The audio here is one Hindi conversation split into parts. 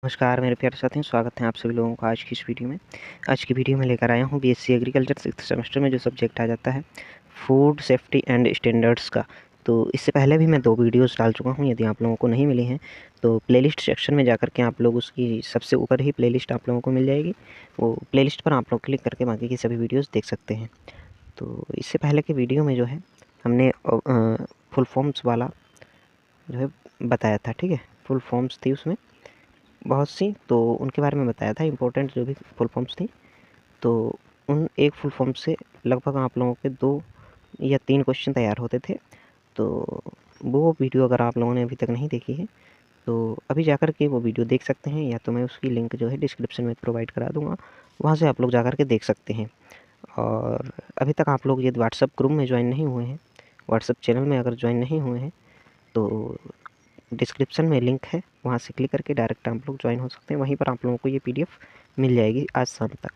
नमस्कार मेरे प्यारे साथियों, स्वागत है आप सभी लोगों का आज की इस वीडियो में। आज की वीडियो में लेकर आया हूँ बीएससी एग्रीकल्चर 6th सेमेस्टर में जो सब्जेक्ट आ जाता है फूड सेफ्टी एंड स्टैंडर्ड्स का। तो इससे पहले भी मैं 2 वीडियोस डाल चुका हूँ, यदि आप लोगों को नहीं मिली हैं तो प्लेलिस्ट सेक्शन में जाकर के आप लोग उसकी सबसे ऊपर ही प्लेलिस्ट आप लोगों को मिल जाएगी। वो प्लेलिस्ट पर आप लोग क्लिक करके बाकी की सभी वीडियोज़ देख सकते हैं। तो इससे पहले के वीडियो में जो है हमने फुल फॉर्म्स वाला जो है बताया था, ठीक है। फुल फॉर्म्स थी उसमें बहुत सी, तो उनके बारे में बताया था, इम्पोर्टेंट जो भी फुल फॉर्म्स थी। तो उन एक फुल फॉर्म से लगभग आप लोगों के 2 या 3 क्वेश्चन तैयार होते थे। तो वो वीडियो अगर आप लोगों ने अभी तक नहीं देखी है तो अभी जाकर के वो वीडियो देख सकते हैं, या तो मैं उसकी लिंक जो है डिस्क्रिप्शन में प्रोवाइड करा दूँगा, वहाँ से आप लोग जाकर के देख सकते हैं। और अभी तक आप लोग यदि व्हाट्सएप ग्रुप में ज्वाइन नहीं हुए हैं, व्हाट्सएप चैनल में अगर ज्वाइन नहीं हुए हैं तो डिस्क्रिप्शन में लिंक है, वहाँ से क्लिक करके डायरेक्ट आप लोग ज्वाइन हो सकते हैं। वहीं पर आप लोगों को ये पीडीएफ मिल जाएगी आज शाम तक।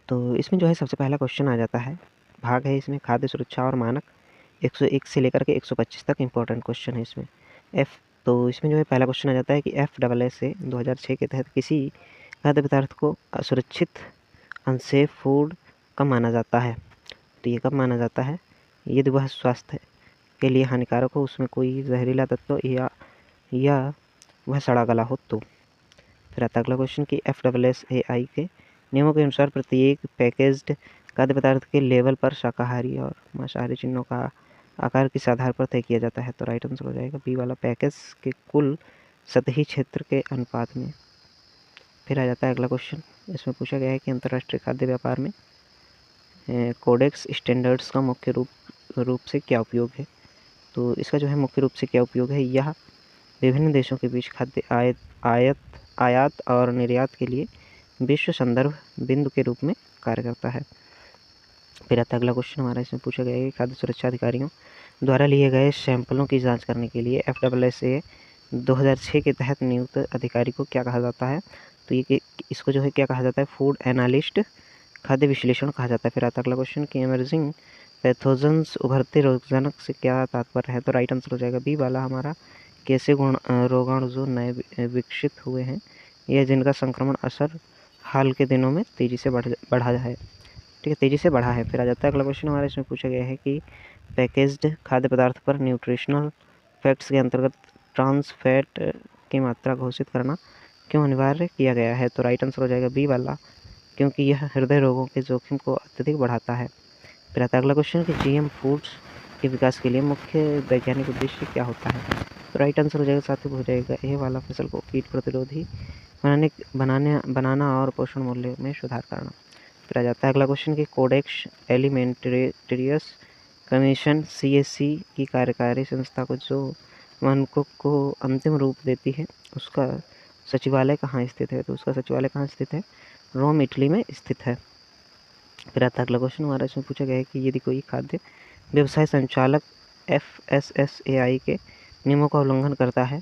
तो इसमें जो है सबसे पहला क्वेश्चन आ जाता है, भाग है इसमें खाद्य सुरक्षा और मानक 101 से लेकर के 125 तक इम्पोर्टेंट क्वेश्चन है इसमें। तो इसमें जो है पहला क्वेश्चन आ जाता है कि FSSAI 2006 के तहत किसी खाद्य पदार्थ को असुरक्षित अनसेफ फूड कब माना जाता है। तो ये कब माना जाता है, यदि वह स्वास्थ्य के लिए हानिकारक हो, उसमें कोई जहरीला तत्व या वह सड़ा गला हो तो। फिर आता अगला क्वेश्चन कि FSSAI के नियमों के अनुसार प्रत्येक पैकेज्ड खाद्य पदार्थ के लेवल पर शाकाहारी और मांसाहारी चिन्हों का आकार किस आधार पर तय किया जाता है। तो राइट आंसर हो जाएगा बी वाला, पैकेज के कुल सतही क्षेत्र के अनुपात में। फिर आ जाता है अगला क्वेश्चन, इसमें पूछा गया है कि अंतर्राष्ट्रीय खाद्य व्यापार में कोडेक्स स्टैंडर्ड्स का मुख्य रूप से क्या उपयोग है। तो इसका जो है मुख्य रूप से क्या उपयोग है, यह विभिन्न देशों के बीच खाद्य आयात और निर्यात के लिए विश्व संदर्भ बिंदु के रूप में कार्य करता है। फिर आता अगला क्वेश्चन हमारा, इसमें पूछा गया है कि खाद्य सुरक्षा अधिकारियों द्वारा लिए गए सैंपलों की जांच करने के लिए FSSAI 2006 के तहत नियुक्त अधिकारी को क्या कहा जाता है। तो ये इसको जो है क्या कहा जाता है, फूड एनालिस्ट, खाद्य विश्लेषण कहा जाता है। फिर आता अगला क्वेश्चन कि इमर्जिंग पैथोजेंस, उभरते रोगजनक से क्या तात्पर्य है। तो राइट आंसर हो जाएगा बी वाला हमारा, कैसे रोगाणु जो नए विकसित हुए हैं या जिनका संक्रमण असर हाल के दिनों में तेज़ी से बढ़ा है, ठीक है, तेज़ी से बढ़ा है। फिर आ जाता है अगला क्वेश्चन हमारा, इसमें पूछा गया है कि पैकेज्ड खाद्य पदार्थ पर न्यूट्रिशनल फैक्ट्स के अंतर्गत ट्रांस फैट की मात्रा घोषित करना क्यों अनिवार्य किया गया है। तो राइट आंसर हो जाएगा बी वाला, क्योंकि यह हृदय रोगों के जोखिम को अत्यधिक बढ़ाता है। फिर आता है अगला क्वेश्चन कि GM फूड्स के विकास के लिए मुख्य वैज्ञानिक उद्देश्य क्या होता है। तो राइट आंसर हो जाएगा साथियों, हो जाएगा ए वाला, फसल को कीट प्रतिरोधी बनाना और पोषण मूल्य में सुधार करना। फिर आ जाता है अगला क्वेश्चन कि कोडेक्स एलिमेंटेरियस कमीशन CAC की कार्यकारी संस्था को जो मानकों को अंतिम रूप देती है उसका सचिवालय कहाँ स्थित है। तो उसका सचिवालय कहाँ स्थित है, रोम इटली में स्थित है। फिर आता है अगला क्वेश्चन हमारा, इसमें पूछा गया है कि यदि कोई खाद्य व्यवसाय संचालक FSSAI के नियमों का उल्लंघन करता है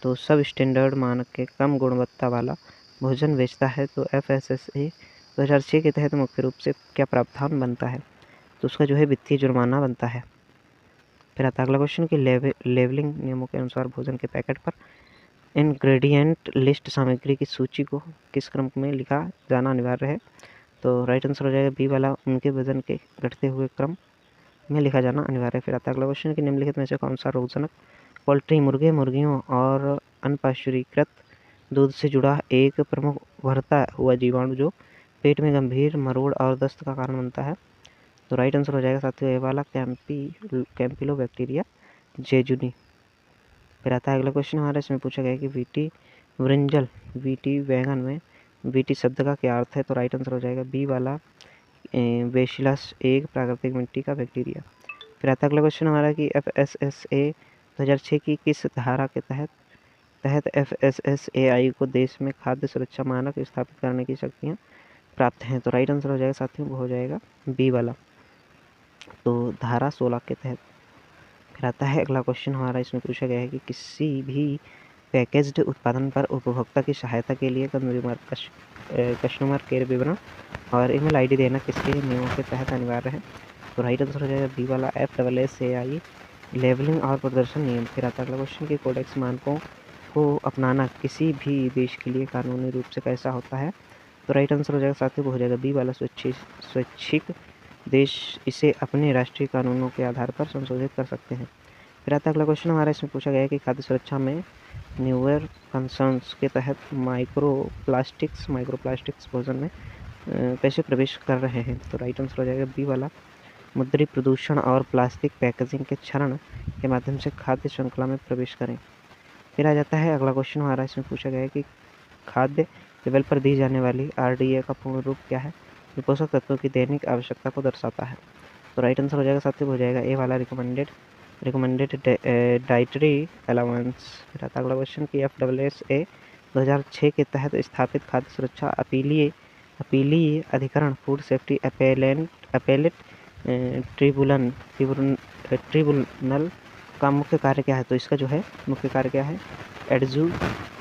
तो सब स्टैंडर्ड मानक के कम गुणवत्ता वाला भोजन बेचता है, तो FSSAI 2006 के तहत मुख्य रूप से क्या प्रावधान बनता है। तो उसका जो है वित्तीय जुर्माना बनता है। फिर आता है अगला क्वेश्चन कि लेवलिंग नियमों के अनुसार भोजन के पैकेट पर इंग्रेडिएंट लिस्ट सामग्री की सूची को किस क्रम में लिखा जाना अनिवार्य है। तो राइट आंसर हो जाएगा बी वाला, उनके वजन के घटते हुए क्रम में लिखा जाना अनिवार्य है। फिर आता है अगला क्वेश्चन कि निम्नलिखित में से कौन सा रोगजनक पोल्ट्री, मुर्गियों और अनपाश्चुरीकृत दूध से जुड़ा एक प्रमुख उभरता हुआ जीवाणु जो पेट में गंभीर मरोड़ और दस्त का कारण बनता है। तो राइट आंसर हो जाएगा साथियों ए वाला, कैम्पिलोबैक्टीरिया जेजुनी। फिर आता है अगला क्वेश्चन हमारा, इसमें पूछा गया है कि वीटी वैगन में वीटी शब्द का क्या अर्थ है। तो राइट आंसर हो जाएगा बी वाला, बेसिलस एक प्राकृतिक मिट्टी का बैक्टीरिया। फिर आता है अगला क्वेश्चन हमारा कि FSSAI 2006 की किस धारा के तहत FSSAI को देश में खाद्य सुरक्षा मानक स्थापित करने की शक्तियाँ प्राप्त हैं। तो राइट आंसर हो जाएगा साथियों, वो हो जाएगा बी वाला, तो धारा 16 के तहत। फिर आता है अगला क्वेश्चन हमारा, इसमें पूछा गया है कि किसी भी पैकेज्ड उत्पादन पर उपभोक्ता की सहायता के लिए कस्टमर केयर विवरण और ईमेल ID देना किसके नियमों के तहत अनिवार्य है। तो राइट आंसर हो जाएगा बी वाला, FSSAI लेवलिंग और प्रदर्शन नियम। फिर आता है अगला क्वेश्चन कि कोडेक्स मानकों को अपनाना किसी भी देश के लिए कानूनी रूप से कैसा होता है? तो राइट आंसर हो जाएगा साथियों, हो जाएगा बी वाला, स्वैच्छिक देश इसे अपने राष्ट्रीय कानूनों के आधार पर संशोधित कर सकते हैं। फिर आता अगला क्वेश्चन हमारा, इसमें पूछा गया है कि खाद्य सुरक्षा में न्यूअर कंसर्न्स के तहत माइक्रोप्लास्टिक्स भोजन में कैसे प्रवेश कर रहे हैं? तो राइट आंसर हो जाएगा बी वाला, समुद्री प्रदूषण और प्लास्टिक पैकेजिंग के क्षरण के माध्यम से खाद्य श्रृंखला में प्रवेश करें। फिर आ जाता है अगला क्वेश्चन हमारा, इसमें पूछा गया है कि खाद्य लेवल पर दी जाने वाली RDA का पूर्ण रूप क्या है? जो पोषक तत्वों की दैनिक आवश्यकता को दर्शाता है। तो राइट आंसर हो जाएगा साथियों, हो जाएगा ए वाला, रिकमेंडेड डाइटरी अलाउंस। फिर आता अगला क्वेश्चन कि FSSA 2006 के तहत स्थापित खाद्य सुरक्षा अपीलीय अधिकरण फूड सेफ्टी अपेलेट ट्रिब्यूनल का मुख्य कार्य क्या है? तो इसका जो है मुख्य कार्य क्या है?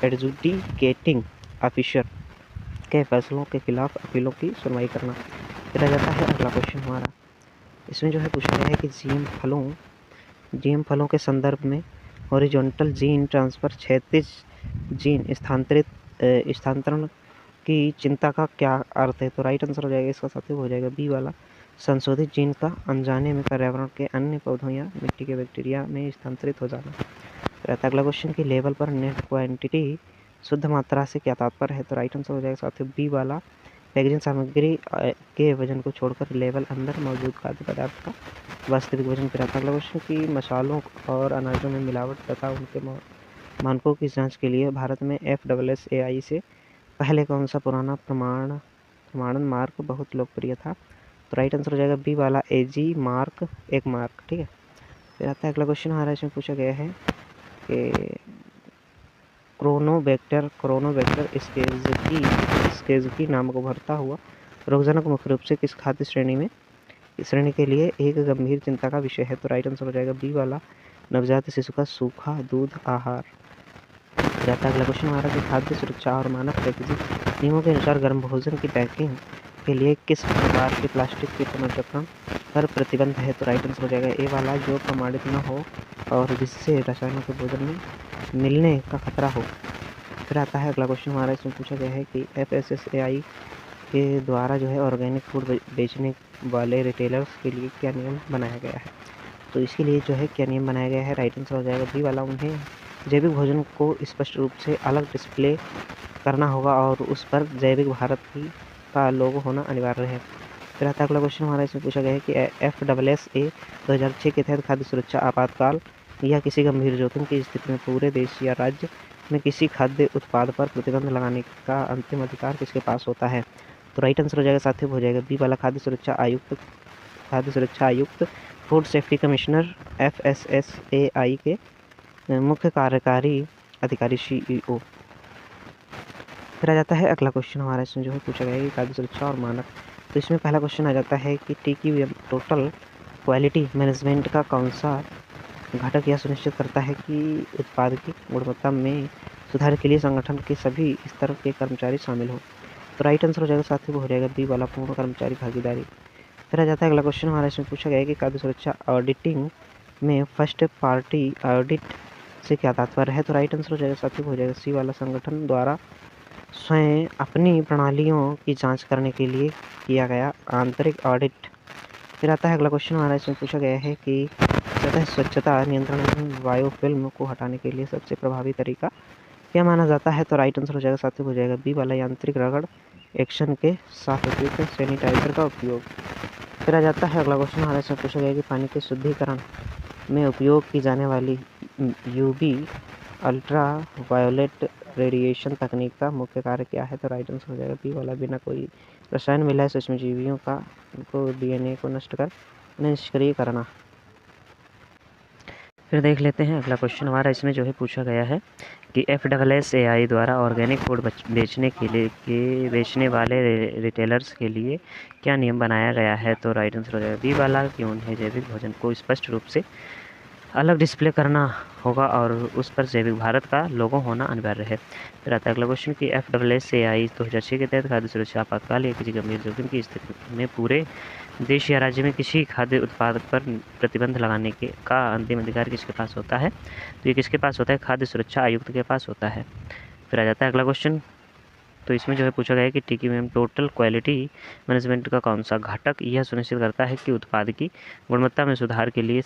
एडजुडिकेटिंग ऑफिसर के फैसलों के खिलाफ अपीलों की सुनवाई करना। फिर आ जाता है अगला क्वेश्चन हमारा, इसमें जो है पूछा गया है कि जीएम फलों के संदर्भ में हॉरिजॉन्टल जीन ट्रांसफर, क्षैतिज जीन स्थानांतरण की चिंता का क्या अर्थ है? तो राइट आंसर हो जाएगा इसका साथियों, हो जाएगा बी वाला, संशोधित जीन का अनजाने में पर्यावरण के अन्य पौधों या मिट्टी के बैक्टीरिया में स्थानांतरित हो जाना। फिर आता अगला क्वेश्चन की लेवल पर नेट क्वांटिटी शुद्ध मात्रा से क्या तात्पर्य है? तो राइट आंसर हो जाएगा साथियों बी वाला, पैकेजिंग सामग्री के वजन को छोड़कर लेवल अंदर मौजूद खाद्य पदार्थ का वास्तविक वजन। फिर आता अगला क्वेश्चन की मसालों और अनाजों में मिलावट तथा उनके मानकों की जांच के लिए भारत में FSSAI से पहले कौन सा पुराना प्रमाणन मार्क बहुत लोकप्रिय था? तो राइट आंसर हो जाएगा बी वाला, AG मार्क, एक मार्क, ठीक है। फिर आता है अगला क्वेश्चन हमारा, इसमें पूछा गया है कि क्रोनोबैक्टर स्केज़की नामक उभरता हुआ रोगजनक मुख्य रूप से किस खाद्य श्रेणी के लिए एक गंभीर चिंता का विषय है? तो राइट आंसर हो जाएगा बी वाला, नवजात शिशु का सूखा दूध आहार। जाता अगला क्वेश्चन हमारा कि खाद्य सुरक्षा और मानक पैकेजिंग नियमों के अनुसार गर्म भोजन की पैकिंग के लिए किस प्रकार के प्लास्टिक के पुनर्चक्रण पर प्रतिबंध है? तो राइट आंसर हो जाएगा ए वाला, जो प्रमाणित न हो और जिससे रसायनों के भोजन में मिलने का खतरा हो। फिर आता है अगला क्वेश्चन हमारा, इसमें पूछा गया है कि FSSAI के द्वारा जो है ऑर्गेनिक फूड बेचने वाले रिटेलर्स के लिए क्या नियम बनाया गया है? तो इसके लिए जो है क्या नियम बनाया गया है? राइट आंसर हो जाएगा बी वाला, उन्हें जैविक भोजन को स्पष्ट रूप से अलग डिस्प्ले करना होगा और उस पर जैविक भारत का लोगो होना अनिवार्य है। फिर आता अगला क्वेश्चन हमारा, इसमें पूछा गया है कि FSSA 2006 के तहत खाद्य सुरक्षा आपातकाल या किसी गंभीर जोखिम की स्थिति में पूरे देश या राज्य में किसी खाद्य उत्पाद पर प्रतिबंध लगाने का अंतिम अधिकार किसके पास होता है? तो राइट आंसर हो जाएगा साथियों, हो जाएगा बी वाला, खाद्य सुरक्षा आयुक्त फूड सेफ्टी कमिश्नर FSSAI के मुख्य कार्यकारी अधिकारी CEO। फिर आ जाता है अगला क्वेश्चन हमारा, इसमें जो है पूछा गया है कि खाद्य सुरक्षा और मानक। तो इसमें पहला क्वेश्चन आ जाता है कि TQM टोटल क्वालिटी मैनेजमेंट का कौन सा घटक यह सुनिश्चित करता है कि उत्पाद की गुणवत्ता में सुधार के लिए संगठन के सभी स्तर के कर्मचारी शामिल हों? तो राइट आंसर हो जाएगा साथियों, हो जाएगा बी वाला, पूर्ण कर्मचारी भागीदारी। फिर आ जाता है अगला क्वेश्चन हमारा, इसमें पूछा गया है कि खाद्य सुरक्षा ऑडिटिंग में फर्स्ट पार्टी ऑडिट से क्या तात्पर्य है? तो राइट आंसर हो जाएगा साथियों, हो जाएगा सी वाला, संगठन द्वारा स्वयं अपनी प्रणालियों की जांच करने के लिए किया गया आंतरिक ऑडिट। फिर आता है अगला क्वेश्चन हमारा, इसमें पूछा गया है कि सतह स्वच्छता नियंत्रण में बायोफिल्म को हटाने के लिए सबसे प्रभावी तरीका क्या माना जाता है? तो राइट आंसर हो जाएगा साथियों, हो जाएगा बी वाला, यांत्रिक रगड़ एक्शन के साथ उपयुक्त सैनिटाइजर का उपयोग। फिर आ जाता है अगला क्वेश्चन हमारे, इसमें पूछा गया कि पानी के शुद्धिकरण में उपयोग की जाने वाली UV अल्ट्रा वायोलेट रेडिएशन तकनीक का मुख्य कार्य क्या है? तो राइट आंसर हो जाएगा बी वाला, बिना कोई रसायन मिलाए सूक्ष्मजीवियों को DNA को नष्ट कर उन्हें निष्क्रिय करना। फिर देख लेते हैं अगला क्वेश्चन हमारा, इसमें जो है पूछा गया है कि FSSAI द्वारा ऑर्गेनिक फूड बेचने वाले रिटेलर्स के लिए क्या नियम बनाया गया है? तो राइट आंसर हो जाएगा बी वाला, कि उन्हें जैविक भोजन को स्पष्ट रूप से अलग डिस्प्ले करना होगा और उस पर जैविक भारत का लोगो होना अनिवार्य है। फिर आता है अगला क्वेश्चन कि FSSAI 2006 के तहत खाद्य सुरक्षा आपातकाल या किसी गंभीर जोखिम की स्थिति में पूरे देश या राज्य में किसी खाद्य उत्पाद पर प्रतिबंध लगाने का अंतिम अधिकार किसके पास होता है? तो ये किसके पास होता है? खाद्य सुरक्षा आयुक्त के पास होता है। फिर आ जाता है अगला क्वेश्चन, तो इसमें जो है पूछा गया है कि TQM टोटल क्वालिटी मैनेजमेंट का कौन सा घटक यह सुनिश्चित करता है कि उत्पाद की गुणवत्ता में सुधार के लिए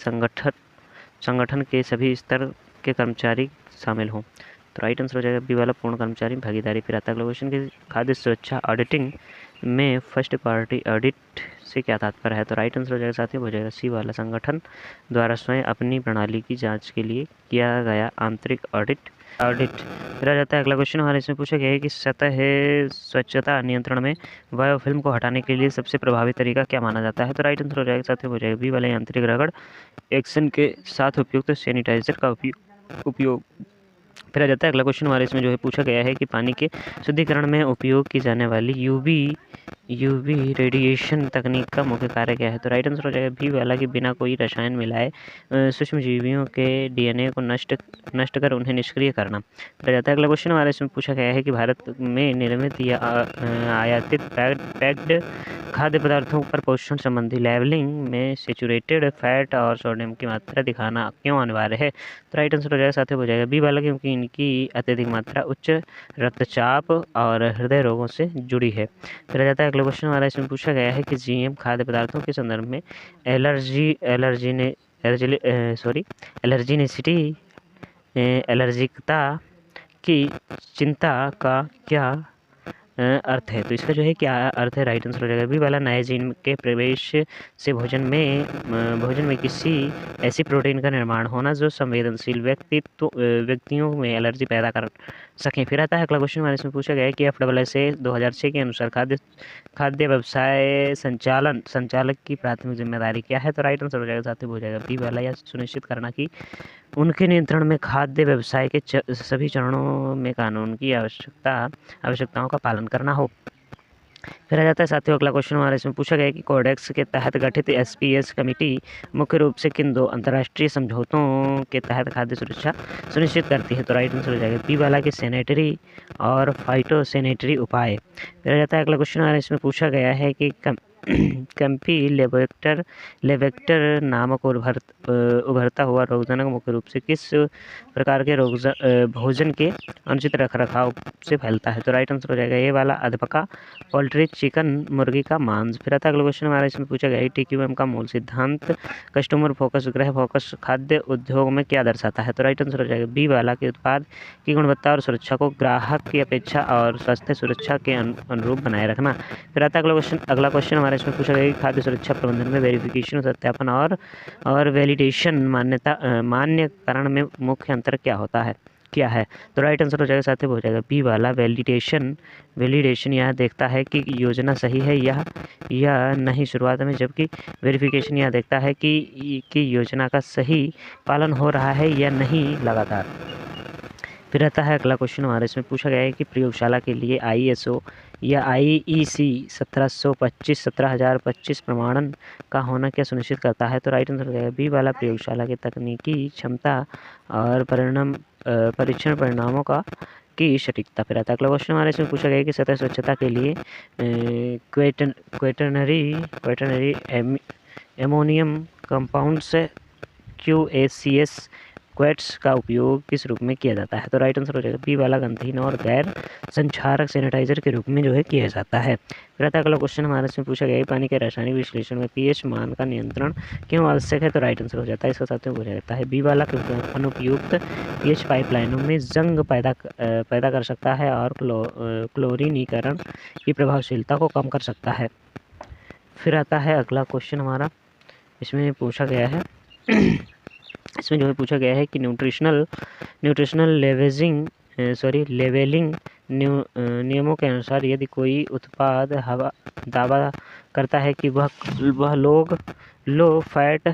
संगठन के सभी स्तर के कर्मचारी शामिल हों? तो राइट आंसर हो जाएगा बी वाला, पूर्ण कर्मचारी भागीदारी। फिर आता है अगला क्वेश्चन कि खाद्य सुरक्षा ऑडिटिंग में फर्स्ट पार्टी ऑडिट से क्या तात्पर्य है? तो राइट आंसर हो जाएगा साथियों, हो जाएगा सी वाला, संगठन द्वारा स्वयं अपनी प्रणाली की जांच के लिए किया गया आंतरिक ऑडिट। फिर आ जाता है अगला क्वेश्चन हमारे इसमें पूछा गया है कि सतह स्वच्छता नियंत्रण में बायोफिल्म को हटाने के लिए सबसे प्रभावी तरीका क्या माना जाता है? तो राइट आंसर हो जाएगा साथियों, हो जाएगा बी वाला, यांत्रिक रगड़ एक्शन के साथ उपयुक्त सैनिटाइजर का उपयोग। फिर आ जाता है अगला क्वेश्चन हमारे इसमें जो है पूछा गया है कि पानी के शुद्धिकरण में उपयोग की जाने वाली यूवी रेडिएशन तकनीक का मुख्य कार्य क्या है? तो राइट आंसर हो जाएगा बी वाला कि बिना कोई रसायन मिलाए सूक्ष्म जीवियों के DNA को नष्ट कर उन्हें निष्क्रिय करना। फिर आ जाता है अगला क्वेश्चन हमारे इसमें पूछा गया है कि भारत में निर्मित या आयातित पैक्ड खाद्य पदार्थों पर पोषण संबंधी लेबलिंग में सैचुरेटेड फैट और सोडियम की मात्रा दिखाना क्यों अनिवार्य है? तो राइट आंसर हो जाएगा साथियों, हो जाएगा बी वाला, क्योंकि इनकी अत्यधिक मात्रा उच्च रक्तचाप और हृदय रोगों से जुड़ी है। फिर आ जाता है अगला क्वेश्चन हमारा इसमें पूछा गया है कि GM खाद्य पदार्थों के संदर्भ में एलर्जिकता की चिंता का क्या अर्थ है? तो इसका जो है क्या अर्थ है? राइट आंसर हो जाएगा बी वाला, नए जीन के प्रवेश से भोजन में किसी ऐसी प्रोटीन का निर्माण होना जो संवेदनशील व्यक्तियों में एलर्जी पैदा कर सकें। फिर आता है अगला क्वेश्चन हमारे इसमें पूछा गया है कि FSSAI 2006 के अनुसार खाद्य व्यवसाय संचालक की प्राथमिक जिम्मेदारी क्या है? तो राइट आंसर हो जाएगा साथियों, हो जाएगा बी वाला, या सुनिश्चित करना कि उनके नियंत्रण में खाद्य व्यवसाय के सभी चरणों में कानून की आवश्यकताओं का पालन करना हो। फिर आ जाता है साथियों अगला क्वेश्चन हमारे इसमें पूछा गया है कि कोडेक्स के तहत गठित SPS कमेटी मुख्य रूप से किन दो अंतर्राष्ट्रीय समझौतों के तहत खाद्य सुरक्षा सुनिश्चित करती है? तो राइट आंसर हो जाएगा बी वाला के सैनिटरी और फाइटोसैनिटरी उपाय। फिर आ जाता है अगला क्वेश्चन हमारे इसमें पूछा गया है कि लेवेक्टर नामक उभरता हुआ रोगजनक मुख्य रूप से किस प्रकार के भोजन के अनुचित रखरखाव से फैलता है? तो राइट आंसर हो जाएगा ये वाला, अधपका पोल्ट्री, चिकन, मुर्गी का मांस। फिर आता है अगला क्वेश्चन हमारा इसमें पूछा गया है TQM का मूल सिद्धांत कस्टमर फोकस ग्राहक फोकस खाद्य उद्योग में क्या दर्शाता है? तो राइट आंसर हो जाएगा बी वाला के उत्पाद की गुणवत्ता और सुरक्षा को ग्राहक की अपेक्षा और स्वास्थ्य सुरक्षा के अनुरूप बनाए रखना। फिर आता है अगला क्वेश्चन हमारे इसमें पूछा गया कि खाद्य सुरक्षा प्रबंधन में वेरिफिकेशन, सत्यापन और वैलिडेशन मान्यकरण में मुख्य अंतर क्या है? तो राइट आंसर हो जाएगा साथियों, हो जाएगा बी वाला, वैलिडेशन यह देखता है कि योजना सही है या नहीं शुरुआत में, जबकि वेरिफिकेशन यह देखता है कि योजना का सही पालन हो रहा है या नहीं लगातार। फिर आता है अगला क्वेश्चन हमारे इसमें पूछा गया है कि प्रयोगशाला के लिए ISO या IEC 17025 प्रमाणन का होना क्या सुनिश्चित करता है? तो राइट आंसर हो जाएगा बी वाला, प्रयोगशाला की तकनीकी क्षमता और परीक्षण परिणामों की सटीकता। फिर आता है अगला क्वेश्चन हमारे इसमें पूछा गया है कि सतह स्वच्छता के लिए क्वेटरनरी एमोनियम कंपाउंड्स QACS क्वेट्स का उपयोग किस रूप में किया जाता है? तो राइट आंसर हो जाएगा बी वाला, गंधहीन और गैर संक्षारक सैनिटाइजर के रूप में जो है किया जाता है। फिर आता है अगला क्वेश्चन हमारे इसमें पूछा गया है पानी के रासायनिक विश्लेषण में pH मान का नियंत्रण क्यों आवश्यक है? तो राइट आंसर हो जाता है इसका साथियों, हो जाता है बी वाला, क्योंकि अनुपयुक्त pH पाइपलाइनों में जंग पैदा कर सकता है और क्लोरीनीकरण की प्रभावशीलता को कम कर सकता है। फिर आता है अगला क्वेश्चन हमारा इसमें पूछा गया है इसमें जो है पूछा गया है कि न्यूट्रिशनल लेवलिंग नियमों के अनुसार यदि कोई उत्पाद दावा करता है कि वह लो फैट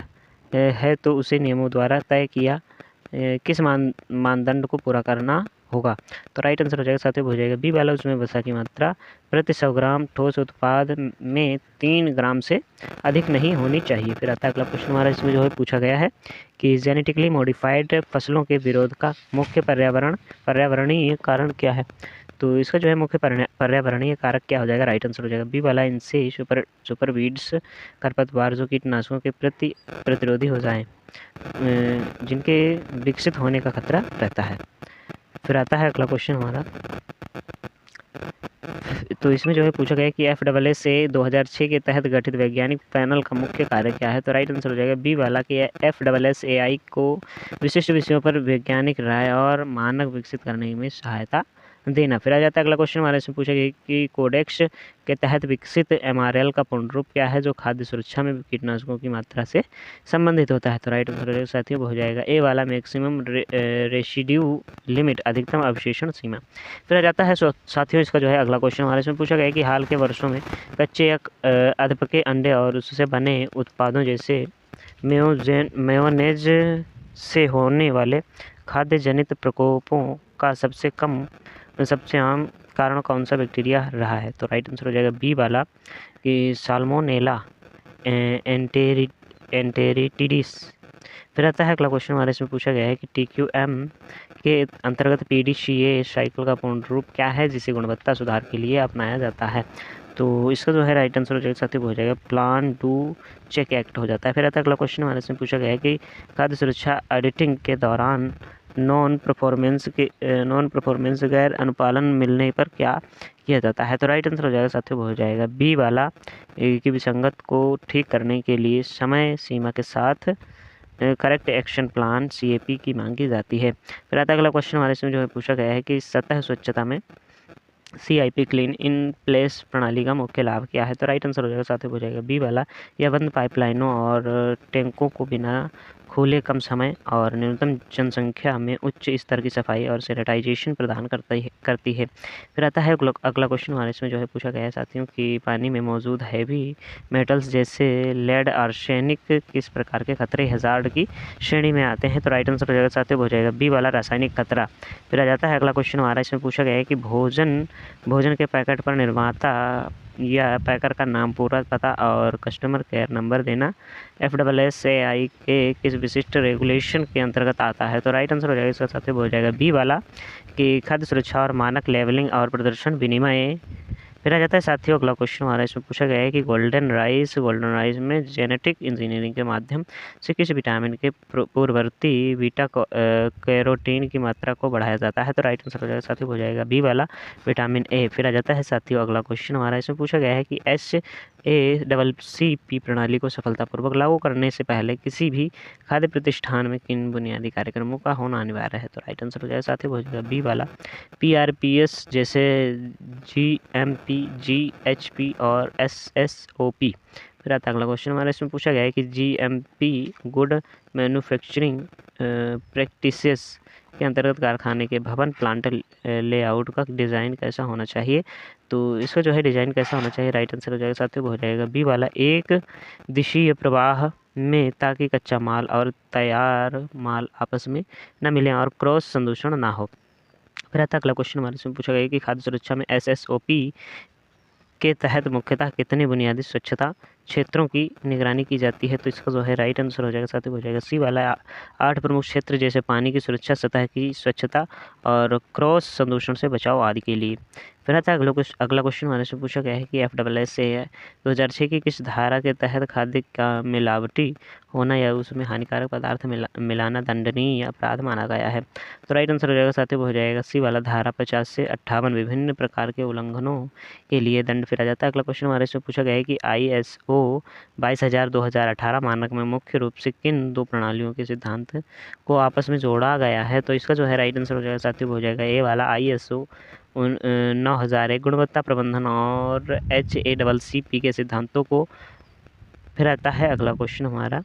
है तो उसे नियमों द्वारा तय किया किस मानदंड को पूरा करना होगा। तो राइट आंसर हो जाएगा साथियों, हो जाएगा बी वाला, उसमें वसा की मात्रा प्रति 100 ग्राम ठोस उत्पाद में 3 ग्राम से अधिक नहीं होनी चाहिए। फिर आता है अगला क्वेश्चन हमारा, इसमें जो है पूछा गया है कि जेनेटिकली मॉडिफाइड फसलों के विरोध का मुख्य पर्यावरणीय कारण क्या है। तो इसका जो है मुख्य पर्यावरणीय कारक क्या हो जाएगा, राइट आंसर हो जाएगा बी वाला, इनसे सुपर वीड्स खरपतवार जो कीटनाशकों के प्रति प्रतिरोधी हो जाएं, जिनके विकसित होने का खतरा रहता है। फिर आता है अगला क्वेश्चन हमारा, तो इसमें जो है पूछा गया कि FSSAI 2006 के तहत गठित वैज्ञानिक पैनल का मुख्य कार्य क्या है। तो राइट आंसर हो जाएगा बी वाला कि FSSAI को विशिष्ट विषयों पर वैज्ञानिक राय और मानक विकसित करने में सहायता देना। फिर आ जाता है अगला क्वेश्चन हमारे से पूछा गया कि कोडेक्स के तहत विकसित MRL का पूर्ण रूप क्या है, जो खाद्य सुरक्षा में कीटनाशकों की मात्रा से संबंधित होता है। तो राइट आंसर साथियों हो जाएगा ए वाला, मैक्सिमम रेसिड्यू लिमिट, अधिकतम अवशेषण सीमा। फिर आ जाता है साथियों इसका जो है अगला क्वेश्चन हमारे इसमें पूछा गया है कि हाल के वर्षों में कच्चे या अधपके अंडे और उससे बने उत्पादों जैसे मेयोनेज से होने वाले खाद्य जनित प्रकोपों का सबसे आम कारण कौन सा बैक्टीरिया रहा है। तो राइट आंसर हो जाएगा बी वाला कि साल्मोनेला एंटेरिटिडिस। फिर आता है अगला क्वेश्चन हमारे इसमें पूछा गया है कि TQM के अंतर्गत PDCA साइकिल का पूर्ण रूप क्या है, जिसे गुणवत्ता सुधार के लिए अपनाया जाता है। तो इसका जो है राइट आंसर हो जाएगा साथियों, हो जाएगा प्लान डू चेक एक्ट हो जाता है। फिर आता है अगला क्वेश्चन हमारे इसमें पूछा गया है कि खाद्य सुरक्षा ऑडिटिंग के दौरान नॉन परफॉर्मेंस गैर अनुपालन मिलने पर क्या किया जाता है। तो राइट आंसर हो जाएगा साथियों, हो जाएगा बी वाला कि विसंगत को ठीक करने के लिए समय सीमा के साथ करेक्ट एक्शन प्लान CAP की मांग की जाती है। फिर आता है अगला क्वेश्चन हमारे इसमें जो है पूछा गया है कि सतह स्वच्छता में CIP क्लीन इन प्लेस प्रणाली का मुख्य लाभ क्या है। तो राइट आंसर हो जाएगा साथियों, हो जाएगा बी वाला, यह बंद पाइपलाइनों और टैंकों को बिना खोले कम समय और न्यूनतम जनसंख्या में उच्च स्तर की सफाई और सैनिटाइजेशन प्रदान करती है। फिर आता है अगला क्वेश्चन हमारे इसमें जो है पूछा गया है साथियों कि पानी में मौजूद हैवी मेटल्स जैसे लेड, आर्सेनिक किस प्रकार के खतरे हैजार्ड की श्रेणी में आते हैं। तो राइट आंसर हो जाएगा साथियों, हो जाएगा बी वाला, रासायनिक खतरा। फिर आ जाता है अगला क्वेश्चन हमारा, इसमें पूछा गया है कि भोजन के पैकेट पर निर्माता या पैकर का नाम, पूरा पता और कस्टमर केयर नंबर देना FSSAI के किस विशिष्ट रेगुलेशन के अंतर्गत आता है। तो राइट आंसर हो जाएगा इसका साथियों, हो जाएगा बी वाला कि खाद्य सुरक्षा और मानक लेवलिंग और प्रदर्शन विनिमय। फिर आ जाता है साथियों अगला क्वेश्चन हमारा, इसमें पूछा गया है कि गोल्डन राइस में जेनेटिक इंजीनियरिंग के माध्यम से किस विटामिन के पूर्ववर्ती बीटा कैरोटीन की मात्रा को बढ़ाया जाता है। तो राइट आंसर हो जाएगा साथियों, हो जाएगा बी वाला, विटामिन ए। फिर आ जाता है साथियों अगला क्वेश्चन हमारा, इसमें पूछा गया है कि HACCP प्रणाली को सफलतापूर्वक लागू करने से पहले किसी भी खाद्य प्रतिष्ठान में किन बुनियादी कार्यक्रमों का होना अनिवार्य है। तो राइट आंसर हो जाएगा साथियों, हो जाएगा बी वाला, PRPS जैसे GMP, GHP और SSOP। फिर आता है अगला क्वेश्चन हमारा, इसमें पूछा गया है कि GMP गुड मैन्युफैक्चरिंग प्रैक्टिसेस के अंतर्गत कारखाने के भवन प्लांट लेआउट का डिज़ाइन कैसा होना चाहिए। तो इसका जो है डिज़ाइन कैसा होना चाहिए, राइट आंसर हो जाएगा साथियों, हो जाएगा बी वाला, एक दिशीय प्रवाह में, ताकि कच्चा माल और तैयार माल आपस में न मिलें और क्रॉस संदूषण ना हो। फिर आता है अगला क्वेश्चन हमारे इसमें पूछा गया है कि खाद्य सुरक्षा में SSOP के तहत मुख्यतः कितने बुनियादी स्वच्छता क्षेत्रों की निगरानी की जाती है। तो इसका जो है राइट आंसर हो जाएगा साथियों, हो जाएगा सी वाला, 8 प्रमुख क्षेत्र जैसे पानी की सुरक्षा, सतह की स्वच्छता और क्रॉस संदूषण से बचाव आदि के लिए। फिर आता है अगला क्वेश्चन हमारे से पूछा गया है कि FSSAI 2006 की किस धारा के तहत खाद्य का मिलावटी होना या उसमें हानिकारक पदार्थ मिलाना दंडनीय अपराध माना गया है। तो राइट आंसर हो जाएगा साथियों, हो जाएगा सी वाला, धारा 50 से 58 विभिन्न प्रकार के उल्लंघनों के लिए दंड। फिर आ जाता है अगला क्वेश्चन हमारे से पूछा गया है कि ISO 22018 मानक में मुख्य रूप से किन दो प्रणालियों के सिद्धांत को आपस में जोड़ा गया है। तो इसका जो है राइट आंसर हो जाएगा साथियों, हो जाएगा ए वाला, ISO 9001 गुणवत्ता प्रबंधन और HACCP के सिद्धांतों को। फिर आता है अगला क्वेश्चन हमारा